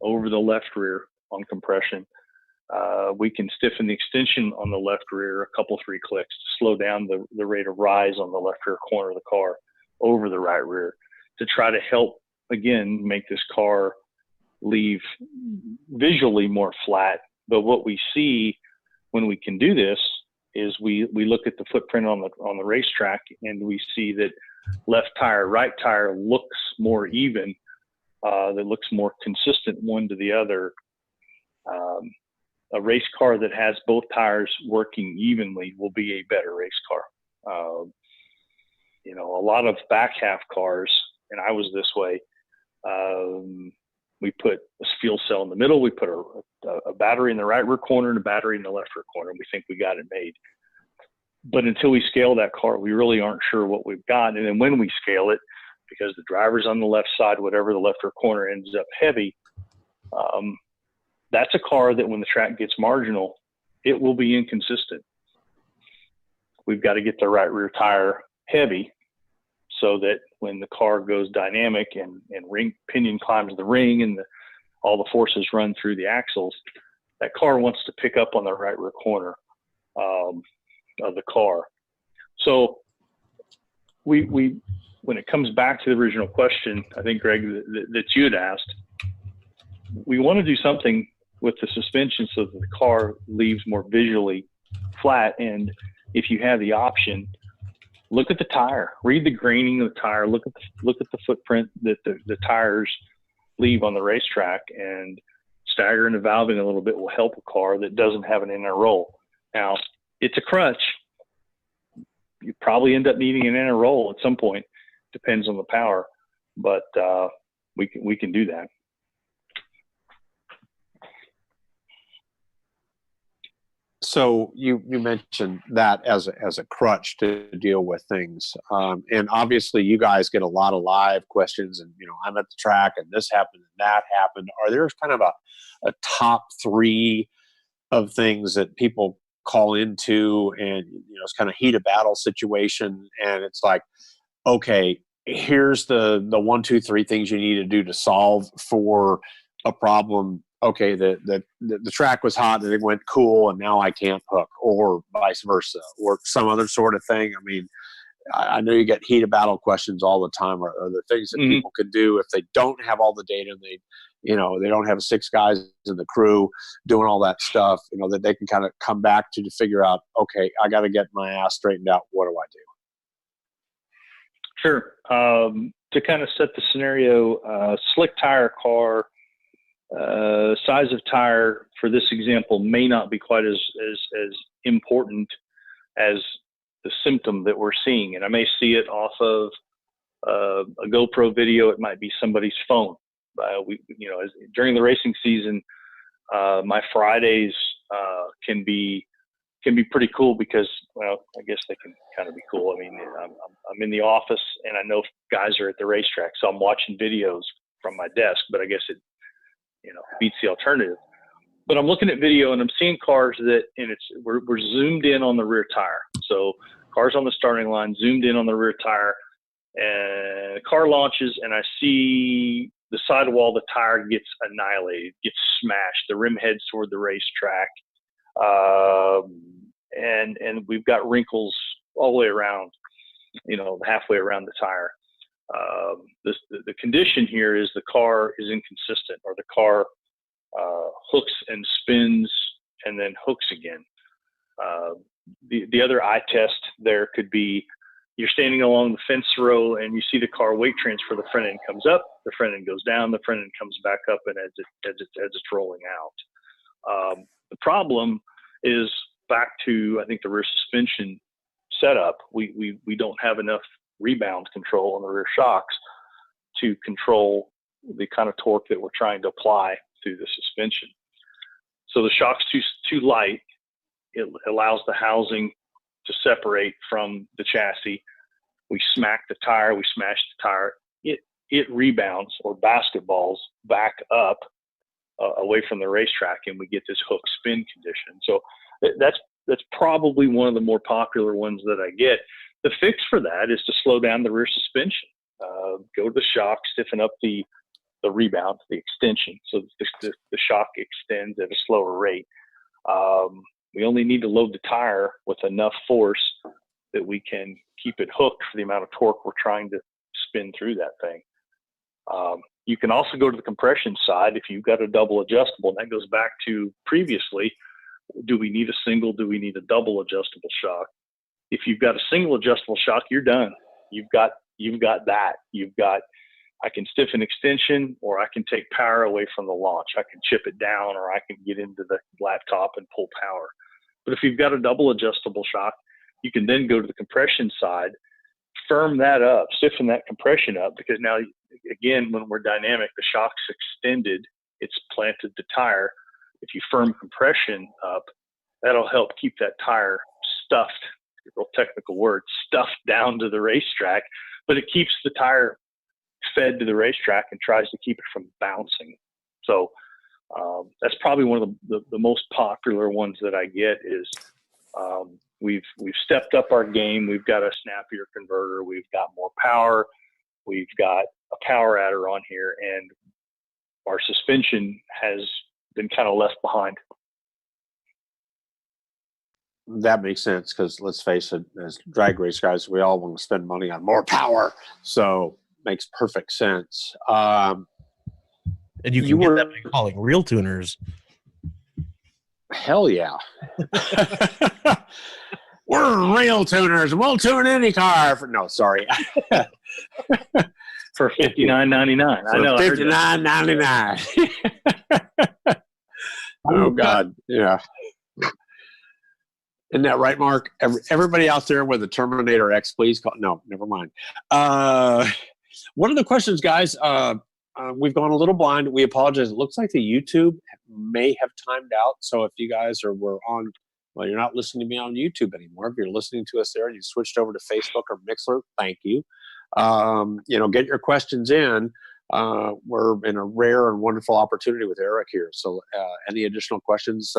over the left rear on compression. We can stiffen the extension on the left rear a couple, 3 clicks to slow down the rate of rise on the left rear corner of the car over the right rear to try to help, again, make this car leave visually more flat. But what we see when we can do this is we look at the footprint on the racetrack, and we see that left tire, right tire looks more even, that looks more consistent one to the other. A race car that has both tires working evenly will be a better race car. A lot of back half cars, and I was this way, we put a fuel cell in the middle. We put a battery in the right rear corner and a battery in the left rear corner. And we think we got it made. But until we scale that car, we really aren't sure what we've got. And then when we scale it, because the driver's on the left side, whatever the left rear corner ends up heavy, that's a car that when the track gets marginal, it will be inconsistent. We've got to get the right rear tire heavy so that when the car goes dynamic and pinion climbs the ring and all the forces run through the axles, that car wants to pick up on the right rear corner of the car. So when it comes back to the original question, I think, Greg, that you had asked, we want to do something with the suspension so that the car leaves more visually flat. And if you have the option, look at the tire, read the graining of the tire, look at the footprint that the tires leave on the racetrack, and staggering the valving a little bit will help a car that doesn't have an inner roll. Now, it's a crutch. You probably end up needing an inner roll at some point. Depends on the power, but we can do that. So you mentioned that as a crutch to deal with things, and obviously you guys get a lot of live questions, and I'm at the track and this happened and that happened. Are there kind of a top 3 of things that people call into, and it's kind of heat of battle situation, and it's like, okay, here's the 1, 2, 3 things you need to do to solve for a problem. Okay, the track was hot and it went cool, and now I can't hook, or vice versa, or some other sort of thing. I mean, I know you get heat of battle questions all the time, or the things that people could do if they don't have all the data, and they don't have 6 guys in the crew doing all that stuff, that they can kind of come back to figure out, okay, I got to get my ass straightened out. What do I do? Sure. To kind of set the scenario, slick tire car, size of tire for this example may not be quite as important as the symptom that we're seeing. And I may see it off of a GoPro video. It might be somebody's phone. During the racing season, my Fridays can be pretty cool because, well, I guess they can kind of be cool. I mean, I'm in the office and I know guys are at the racetrack, so I'm watching videos from my desk, but I guess it, beats the alternative. But I'm looking at video and I'm seeing cars we're zoomed in on the rear tire. So cars on the starting line, zoomed in on the rear tire, and the car launches, and I see the sidewall, the tire gets annihilated, gets smashed. The rim heads toward the racetrack. And we've got wrinkles all the way around, halfway around the tire. The condition here is the car is inconsistent, or the car hooks and spins and then hooks again. The other eye test there could be, you're standing along the fence row and you see the car weight transfer. The front end comes up, the front end goes down, the front end comes back up, and as it's rolling out. The problem is back to, I think, the rear suspension setup. We don't have enough rebound control on the rear shocks to control the kind of torque that we're trying to apply through the suspension. So the shock's too light. It allows the housing to separate from the chassis. We smack the tire, we smash the tire. It rebounds or basketballs back up away from the racetrack, and we get this hook spin condition. So that's probably one of the more popular ones that I get. The fix for that is to slow down the rear suspension. Go to the shock, stiffen up the rebound, the extension, so the shock extends at a slower rate. We only need to load the tire with enough force that we can keep it hooked for the amount of torque we're trying to spin through that thing. You can also go to the compression side if you've got a double adjustable, and that goes back to previously, do we need a single, do we need a double adjustable shock? If you've got a single adjustable shock, you're done. You've got that. I can stiffen extension, or I can take power away from the launch. I can chip it down, or I can get into the laptop and pull power. But if you've got a double adjustable shock, you can then go to the compression side, firm that up, stiffen that compression up, because now, again, when we're dynamic, the shock's extended, it's planted the tire. If you firm compression up, that'll help keep that tire stuffed, a real technical word, stuffed down to the racetrack, but it keeps the tire fed to the racetrack and tries to keep it from bouncing. So that's probably one of the most popular ones that I get is we've stepped up our game. We've got a snappier converter. We've got more power. We've got a power adder on here, and our suspension has been kind of left behind. That makes sense, because let's face it, as drag race guys, we all want to spend money on more power. So makes perfect sense. And you can get that by calling RealTuners. Hell yeah. We're RealTuners. We'll tune any car. Sorry. For $59.99. I know. $59.99. Oh God. Yeah. Isn't that right, Mark? Everybody out there with a Terminator X, please call. No, never mind. One of the questions, guys, we've gone a little blind. We apologize. It looks like the YouTube may have timed out. So if you guys were on, well, you're not listening to me on YouTube anymore. If you're listening to us there and you switched over to Facebook or Mixler, thank you. Get your questions in. We're in a rare and wonderful opportunity with Eric here. So any additional questions,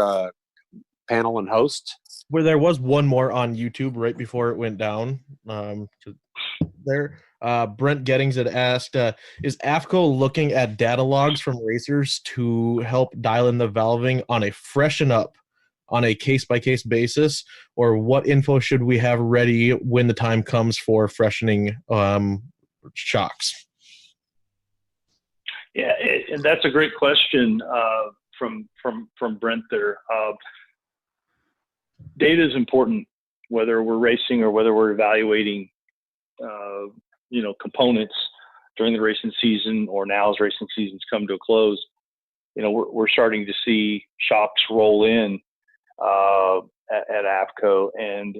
panel and host. Where there was one more on YouTube right before it went down. Brent Gettings had asked, is AFCO looking at data logs from racers to help dial in the valving on a freshen up on a case-by-case basis, or what info should we have ready when the time comes for freshening shocks? Yeah, and that's a great question from Brent there. Data is important, whether we're racing or whether we're evaluating, components during the racing season, or now as racing seasons come to a close. We're starting to see shocks roll in at AFCO, and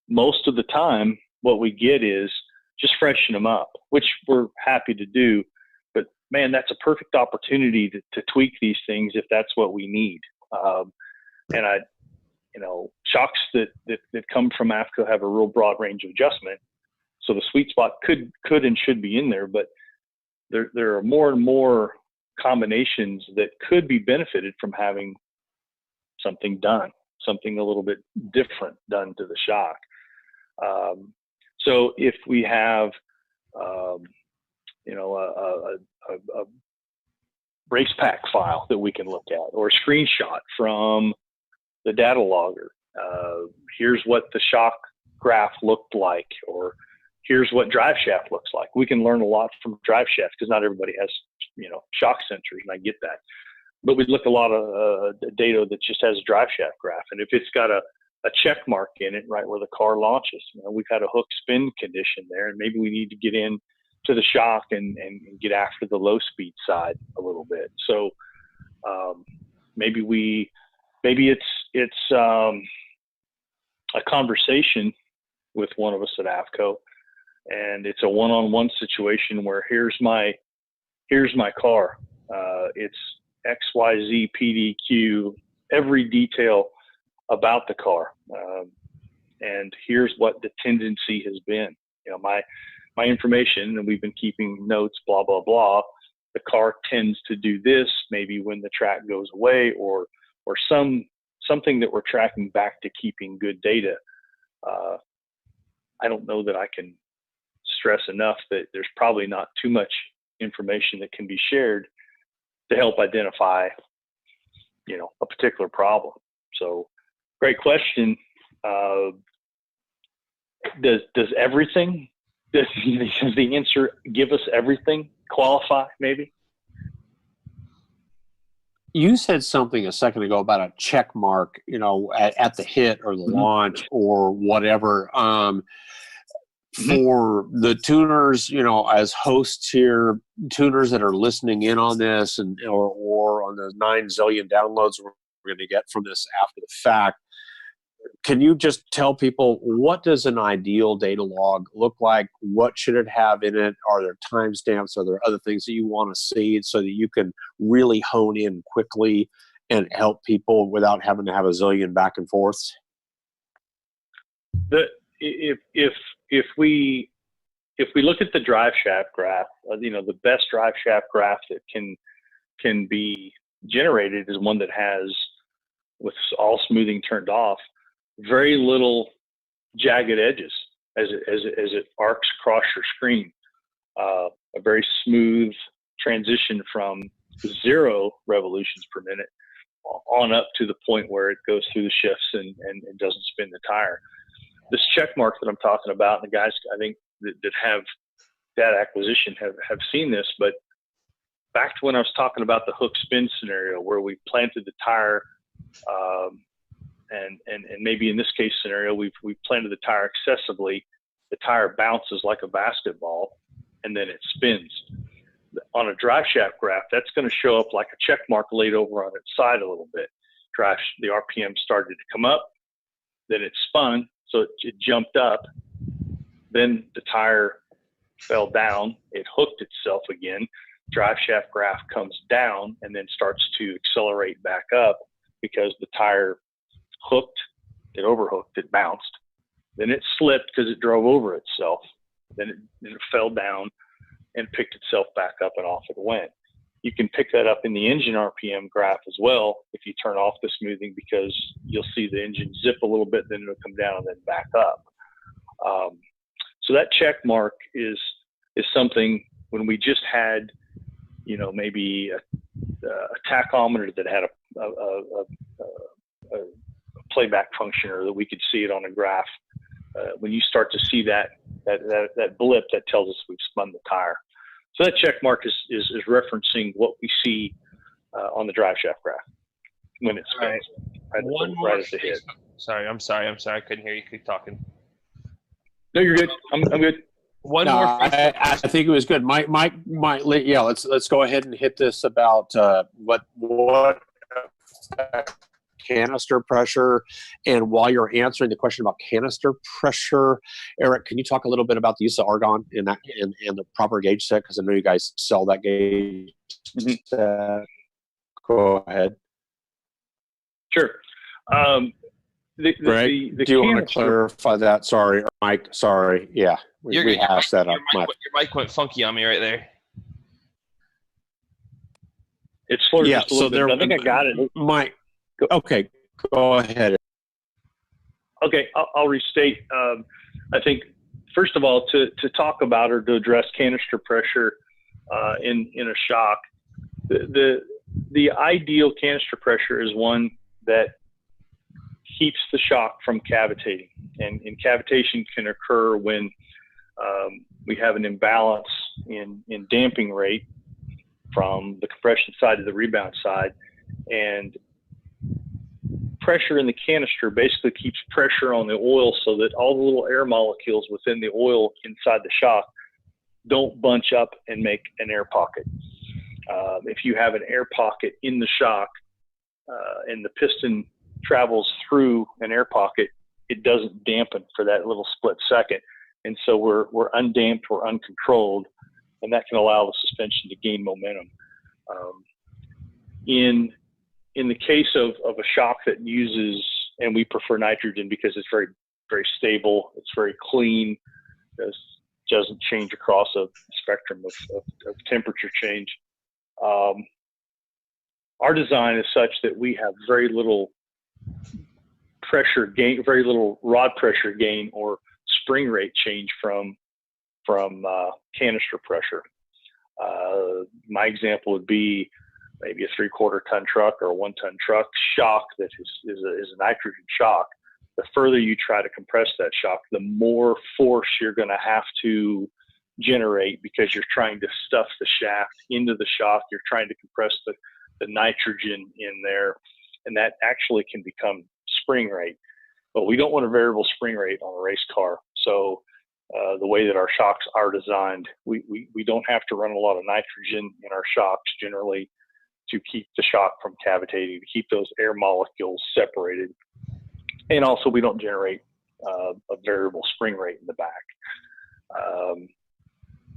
most of the time what we get is just freshen them up, which we're happy to do. But man, that's a perfect opportunity to tweak these things if that's what we need. Shocks that come from AFCO have a real broad range of adjustment. So the sweet spot could and should be in there, but there are more and more combinations that could be benefited from having something done, something a little bit different done to the shock. So if we have, a race pack file that we can look at, or a screenshot from the data logger, here's what the shock graph looked like, or here's what drive shaft looks like. We can learn a lot from drive shaft because not everybody has, shock sensors, and I get that. But we look a lot of data that just has a drive shaft graph, and if it's got a check mark in it right where the car launches, we've had a hook spin condition there, and maybe we need to get in to the shock and get after the low speed side a little bit. So maybe it's a conversation with one of us at AFCO, and it's a one-on-one situation where here's my car. It's XYZ PDQ, every detail about the car, and here's what the tendency has been. My information, and we've been keeping notes, blah blah blah. The car tends to do this maybe when the track goes away, or something that we're tracking back to keeping good data. I don't know that I can stress enough that there's probably not too much information that can be shared to help identify, a particular problem. So, great question. Does everything? Does the answer give us everything? Qualify, maybe? You said something a second ago about a check mark, at the hit or the launch or whatever. For the tuners, as hosts here, tuners that are listening in on this or on the 9 zillion downloads we're going to get from this after the fact, can you just tell people, what does an ideal data log look like? What should it have in it? Are there timestamps? Are there other things that you want to see so that you can really hone in quickly and help people without having to have a zillion back and forths? If we look at the drive shaft graph, the best drive shaft graph that can be generated is one that has, with all smoothing turned off, very little jagged edges as it arcs across your screen. A very smooth transition from 0 revolutions per minute on up to the point where it goes through the shifts and doesn't spin the tire. This check mark that I'm talking about, and the guys I think that have data acquisition have seen this, but back to when I was talking about the hook spin scenario where we planted the tire, and maybe in this case scenario, we've planted the tire excessively, the tire bounces like a basketball, and then it spins. On a drive shaft graph, that's going to show up like a check mark laid over on its side a little bit. The RPM started to come up, then it spun, so it jumped up, then the tire fell down, it hooked itself again, drive shaft graph comes down and then starts to accelerate back up because the tire hooked, it overhooked, it bounced, then it slipped because it drove over itself, then it fell down and picked itself back up and off it went. You can pick that up in the engine RPM graph as well if you turn off the smoothing, because you'll see the engine zip a little bit, then it'll come down and then back up. So that check mark is something when we just had, you know, maybe a tachometer that had a playback function, or that we could see it on a graph. When you start to see that blip, that tells us we've spun the tire. So that check mark is referencing what we see on the drive shaft graph when it spins right at the head. Sorry, I'm sorry. I couldn't hear you. Keep talking. No, you're good. I'm good. One more. I think it was good. Mike, yeah. Let's go ahead and hit this about what canister pressure. And while you're answering the question about canister pressure, Eric, can you talk a little bit about the use of argon in that and the proper gauge set? Because I know you guys sell that gauge set. Go ahead. Sure. Greg, do you want to clarify that? Sorry, Mike. Sorry. Yeah, we hashed that up. Your mic went funky on me right there. It's slurred just a little bit. I think I got it. Mike. Okay, go ahead. Okay, I'll restate. I think, first of all, to talk about or to address canister pressure in a shock, the ideal canister pressure is one that keeps the shock from cavitating. And cavitation can occur when we have an imbalance in damping rate from the compression side to the rebound side. And pressure in the canister basically keeps pressure on the oil so that all the little air molecules within the oil inside the shock don't bunch up and make an air pocket. If you have an air pocket in the shock and the piston travels through an air pocket, it doesn't dampen for that little split second. And so we're undamped, we're uncontrolled, and that can allow the suspension to gain momentum. In the case of a shock that uses, and we prefer nitrogen because it's very, very stable, it's very clean, it doesn't change across a spectrum of temperature change. Our design is such that we have very little pressure gain, very little rod pressure gain or spring rate change from canister pressure. My example would be maybe a 3/4 ton truck or a 1 ton truck shock that is a nitrogen shock. The further you try to compress that shock, the more force you're going to have to generate, because you're trying to stuff the shaft into the shock. You're trying to compress the nitrogen in there, and that actually can become spring rate. But we don't want a variable spring rate on a race car. So the way that our shocks are designed, we don't have to run a lot of nitrogen in our shocks generally to keep the shock from cavitating, to keep those air molecules separated. And also we don't generate a variable spring rate in the back.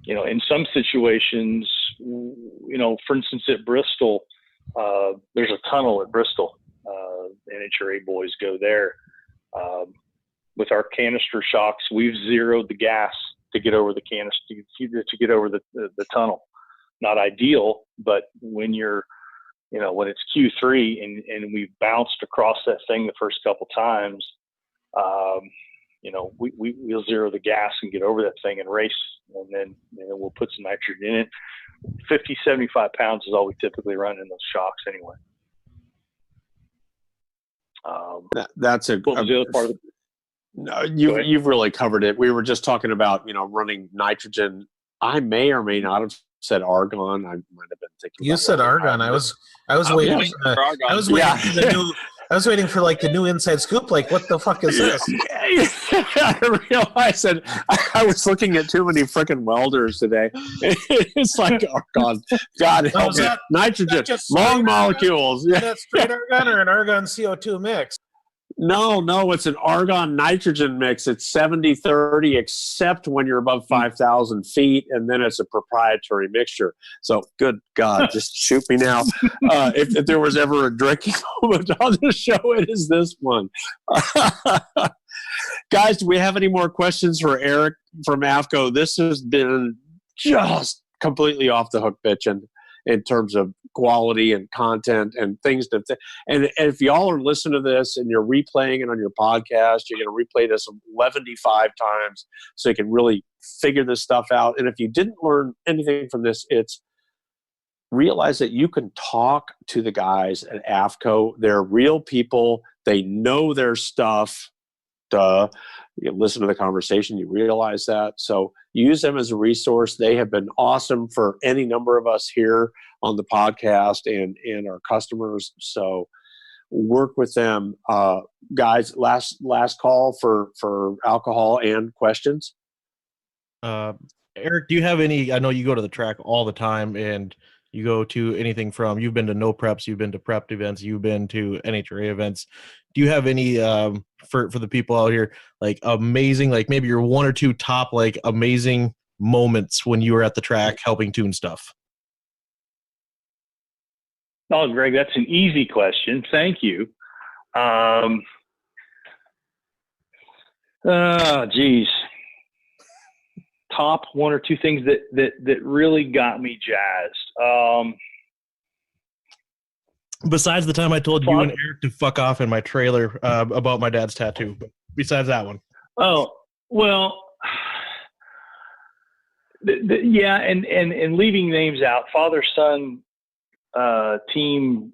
In some situations, for instance, at Bristol, there's a tunnel at Bristol, NHRA boys go there. With our canister shocks, we've zeroed the gas to get over the canister, to get over the tunnel. Not ideal, but when you're, when it's Q3 and we've bounced across that thing the first couple times, we'll zero the gas and get over that thing and race, and then we'll put some nitrogen in it. 50, 75 pounds is all we typically run in those shocks anyway. That's a what was the other part of it? No, you've really covered it. We were just talking about running nitrogen. I may or may not have said argon. I might have been thinking. You said argon. I was waiting. I was waiting for the new. I was waiting for the new inside scoop. Like, what the fuck is this? I realized that I was looking at too many freaking welders today. It's like argon. God help me. Nitrogen, long molecules. Yeah, that's straight argon or an argon CO2 mix. No, it's an argon nitrogen mix. It's 70-30, except when you're above 5,000 feet, and then it's a proprietary mixture. So, good God, just shoot me now. If there was ever a drinking moment on the show, it is this one. Guys, do we have any more questions for Eric from AFCO? This has been just completely off the hook bitching. in terms of quality and content and things and if y'all are listening to this and you're replaying it on your podcast, you're going to replay this 75 times so you can really figure this stuff out. And if you didn't learn anything from this, it's realize that you can talk to the guys at AFCO. They're real people. They know their stuff. Duh. You listen to the conversation, you realize that. So use them as a resource. They have been awesome for any number of us here on the podcast and our customers. So work with them. Guys, last call for alcohol and questions. Eric, do you have any, I know you go to the track all the time and you go to anything from, you've been to no preps, you've been to prepped events, you've been to NHRA events. Do you have any, for the people out here, like amazing, like maybe your one or two top, like amazing moments when you were at the track helping tune stuff? Oh, Greg, that's an easy question. Thank you. Geez. Top one or two things that really got me jazzed. Besides the time I told you and Eric to fuck off in my trailer about my dad's tattoo, but besides that one. Oh, well, yeah, and leaving names out, father-son team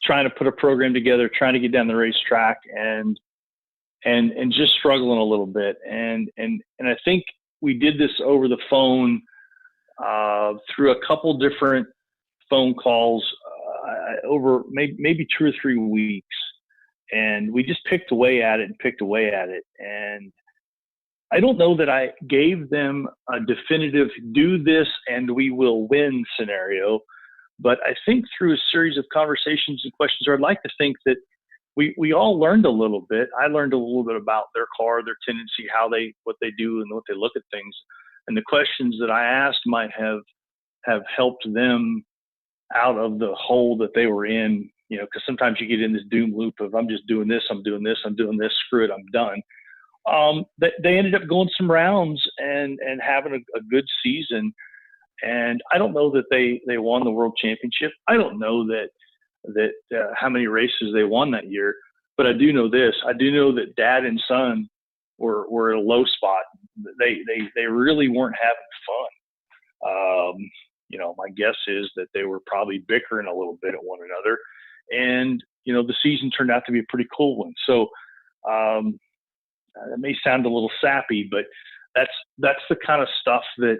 trying to put a program together, trying to get down the racetrack and just struggling a little bit. And I think we did this over the phone through a couple different phone calls over maybe 2 or 3 weeks. And we just picked away at it. And I don't know that I gave them a definitive do this and we will win scenario, but I think through a series of conversations and questions, or I'd like to think that we all learned a little bit. I learned a little bit about their car, their tendency, what they do and what they look at things. And the questions that I asked might have helped them out of the hole that they were in, because sometimes you get in this doom loop of I'm just doing this, I'm doing this, screw it, I'm done. They ended up going some rounds and having a good season. And I don't know that they won the world championship. I don't know that how many races they won that year, but I do know this. I do know that dad and son were at a low spot. They really weren't having fun. My guess is that they were probably bickering a little bit at one another, and the season turned out to be a pretty cool one. So that may sound a little sappy, but that's the kind of stuff that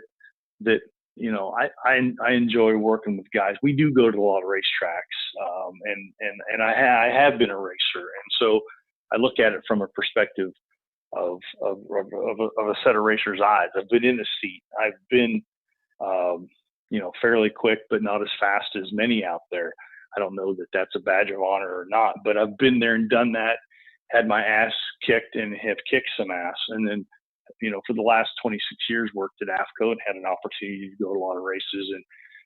I enjoy working with guys. We do go to a lot of racetracks, and I have been a racer, and so I look at it from a perspective of a set of racers' eyes. I've been in the seat. I've been, fairly quick, but not as fast as many out there. I don't know that that's a badge of honor or not, but I've been there and done that, had my ass kicked and have kicked some ass. And then, for the last 26 years, worked at AFCO and had an opportunity to go to a lot of races. And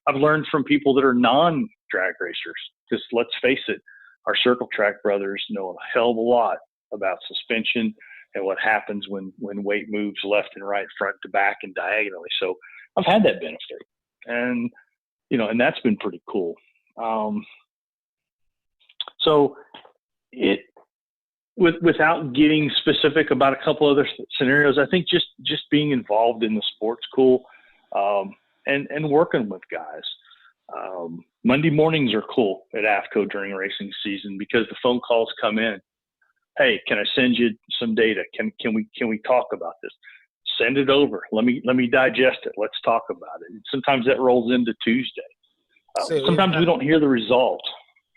I've learned from people that are non-drag racers, because let's face it, our circle track brothers know a hell of a lot about suspension and what happens when weight moves left and right, front to back and diagonally. So I've had that benefit, and and that's been pretty cool. So without getting specific about a couple other scenarios, I think just being involved in the sport's cool, and working with guys. Monday mornings are cool at AFCO during racing season because the phone calls come in. Hey, can I send you some data? Can we talk about this? Send it over. Let me digest it. Let's talk about it. And sometimes that rolls into Tuesday. Sometimes we don't hear the result.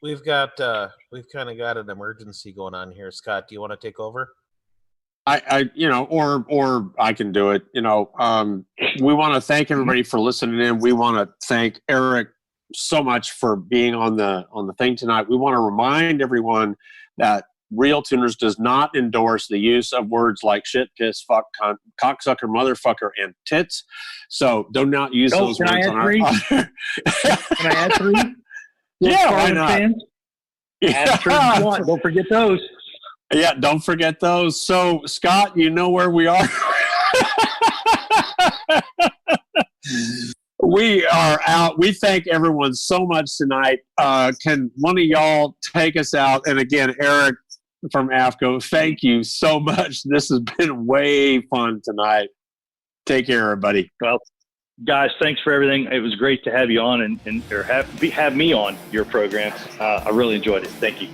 We've kind of got an emergency going on here. Scott, do you want to take over? Or I can do it. We want to thank everybody for listening in. We want to thank Eric so much for being on the thing tonight. We want to remind everyone that RealTuners does not endorse the use of words like shit, piss, fuck, cunt, cocksucker, motherfucker, and tits. So do not use those words on our. Can I add 3? Yeah, why not? Yeah. Don't forget those. Yeah, don't forget those. So, Scott, you know where we are. We are out. We thank everyone so much tonight. Can one of y'all take us out? And again, Eric from AFCO, thank you so much. This has been way fun tonight. Take care, everybody. Well, guys, thanks for everything. It was great to have you on and have me on your program. I really enjoyed it. Thank you.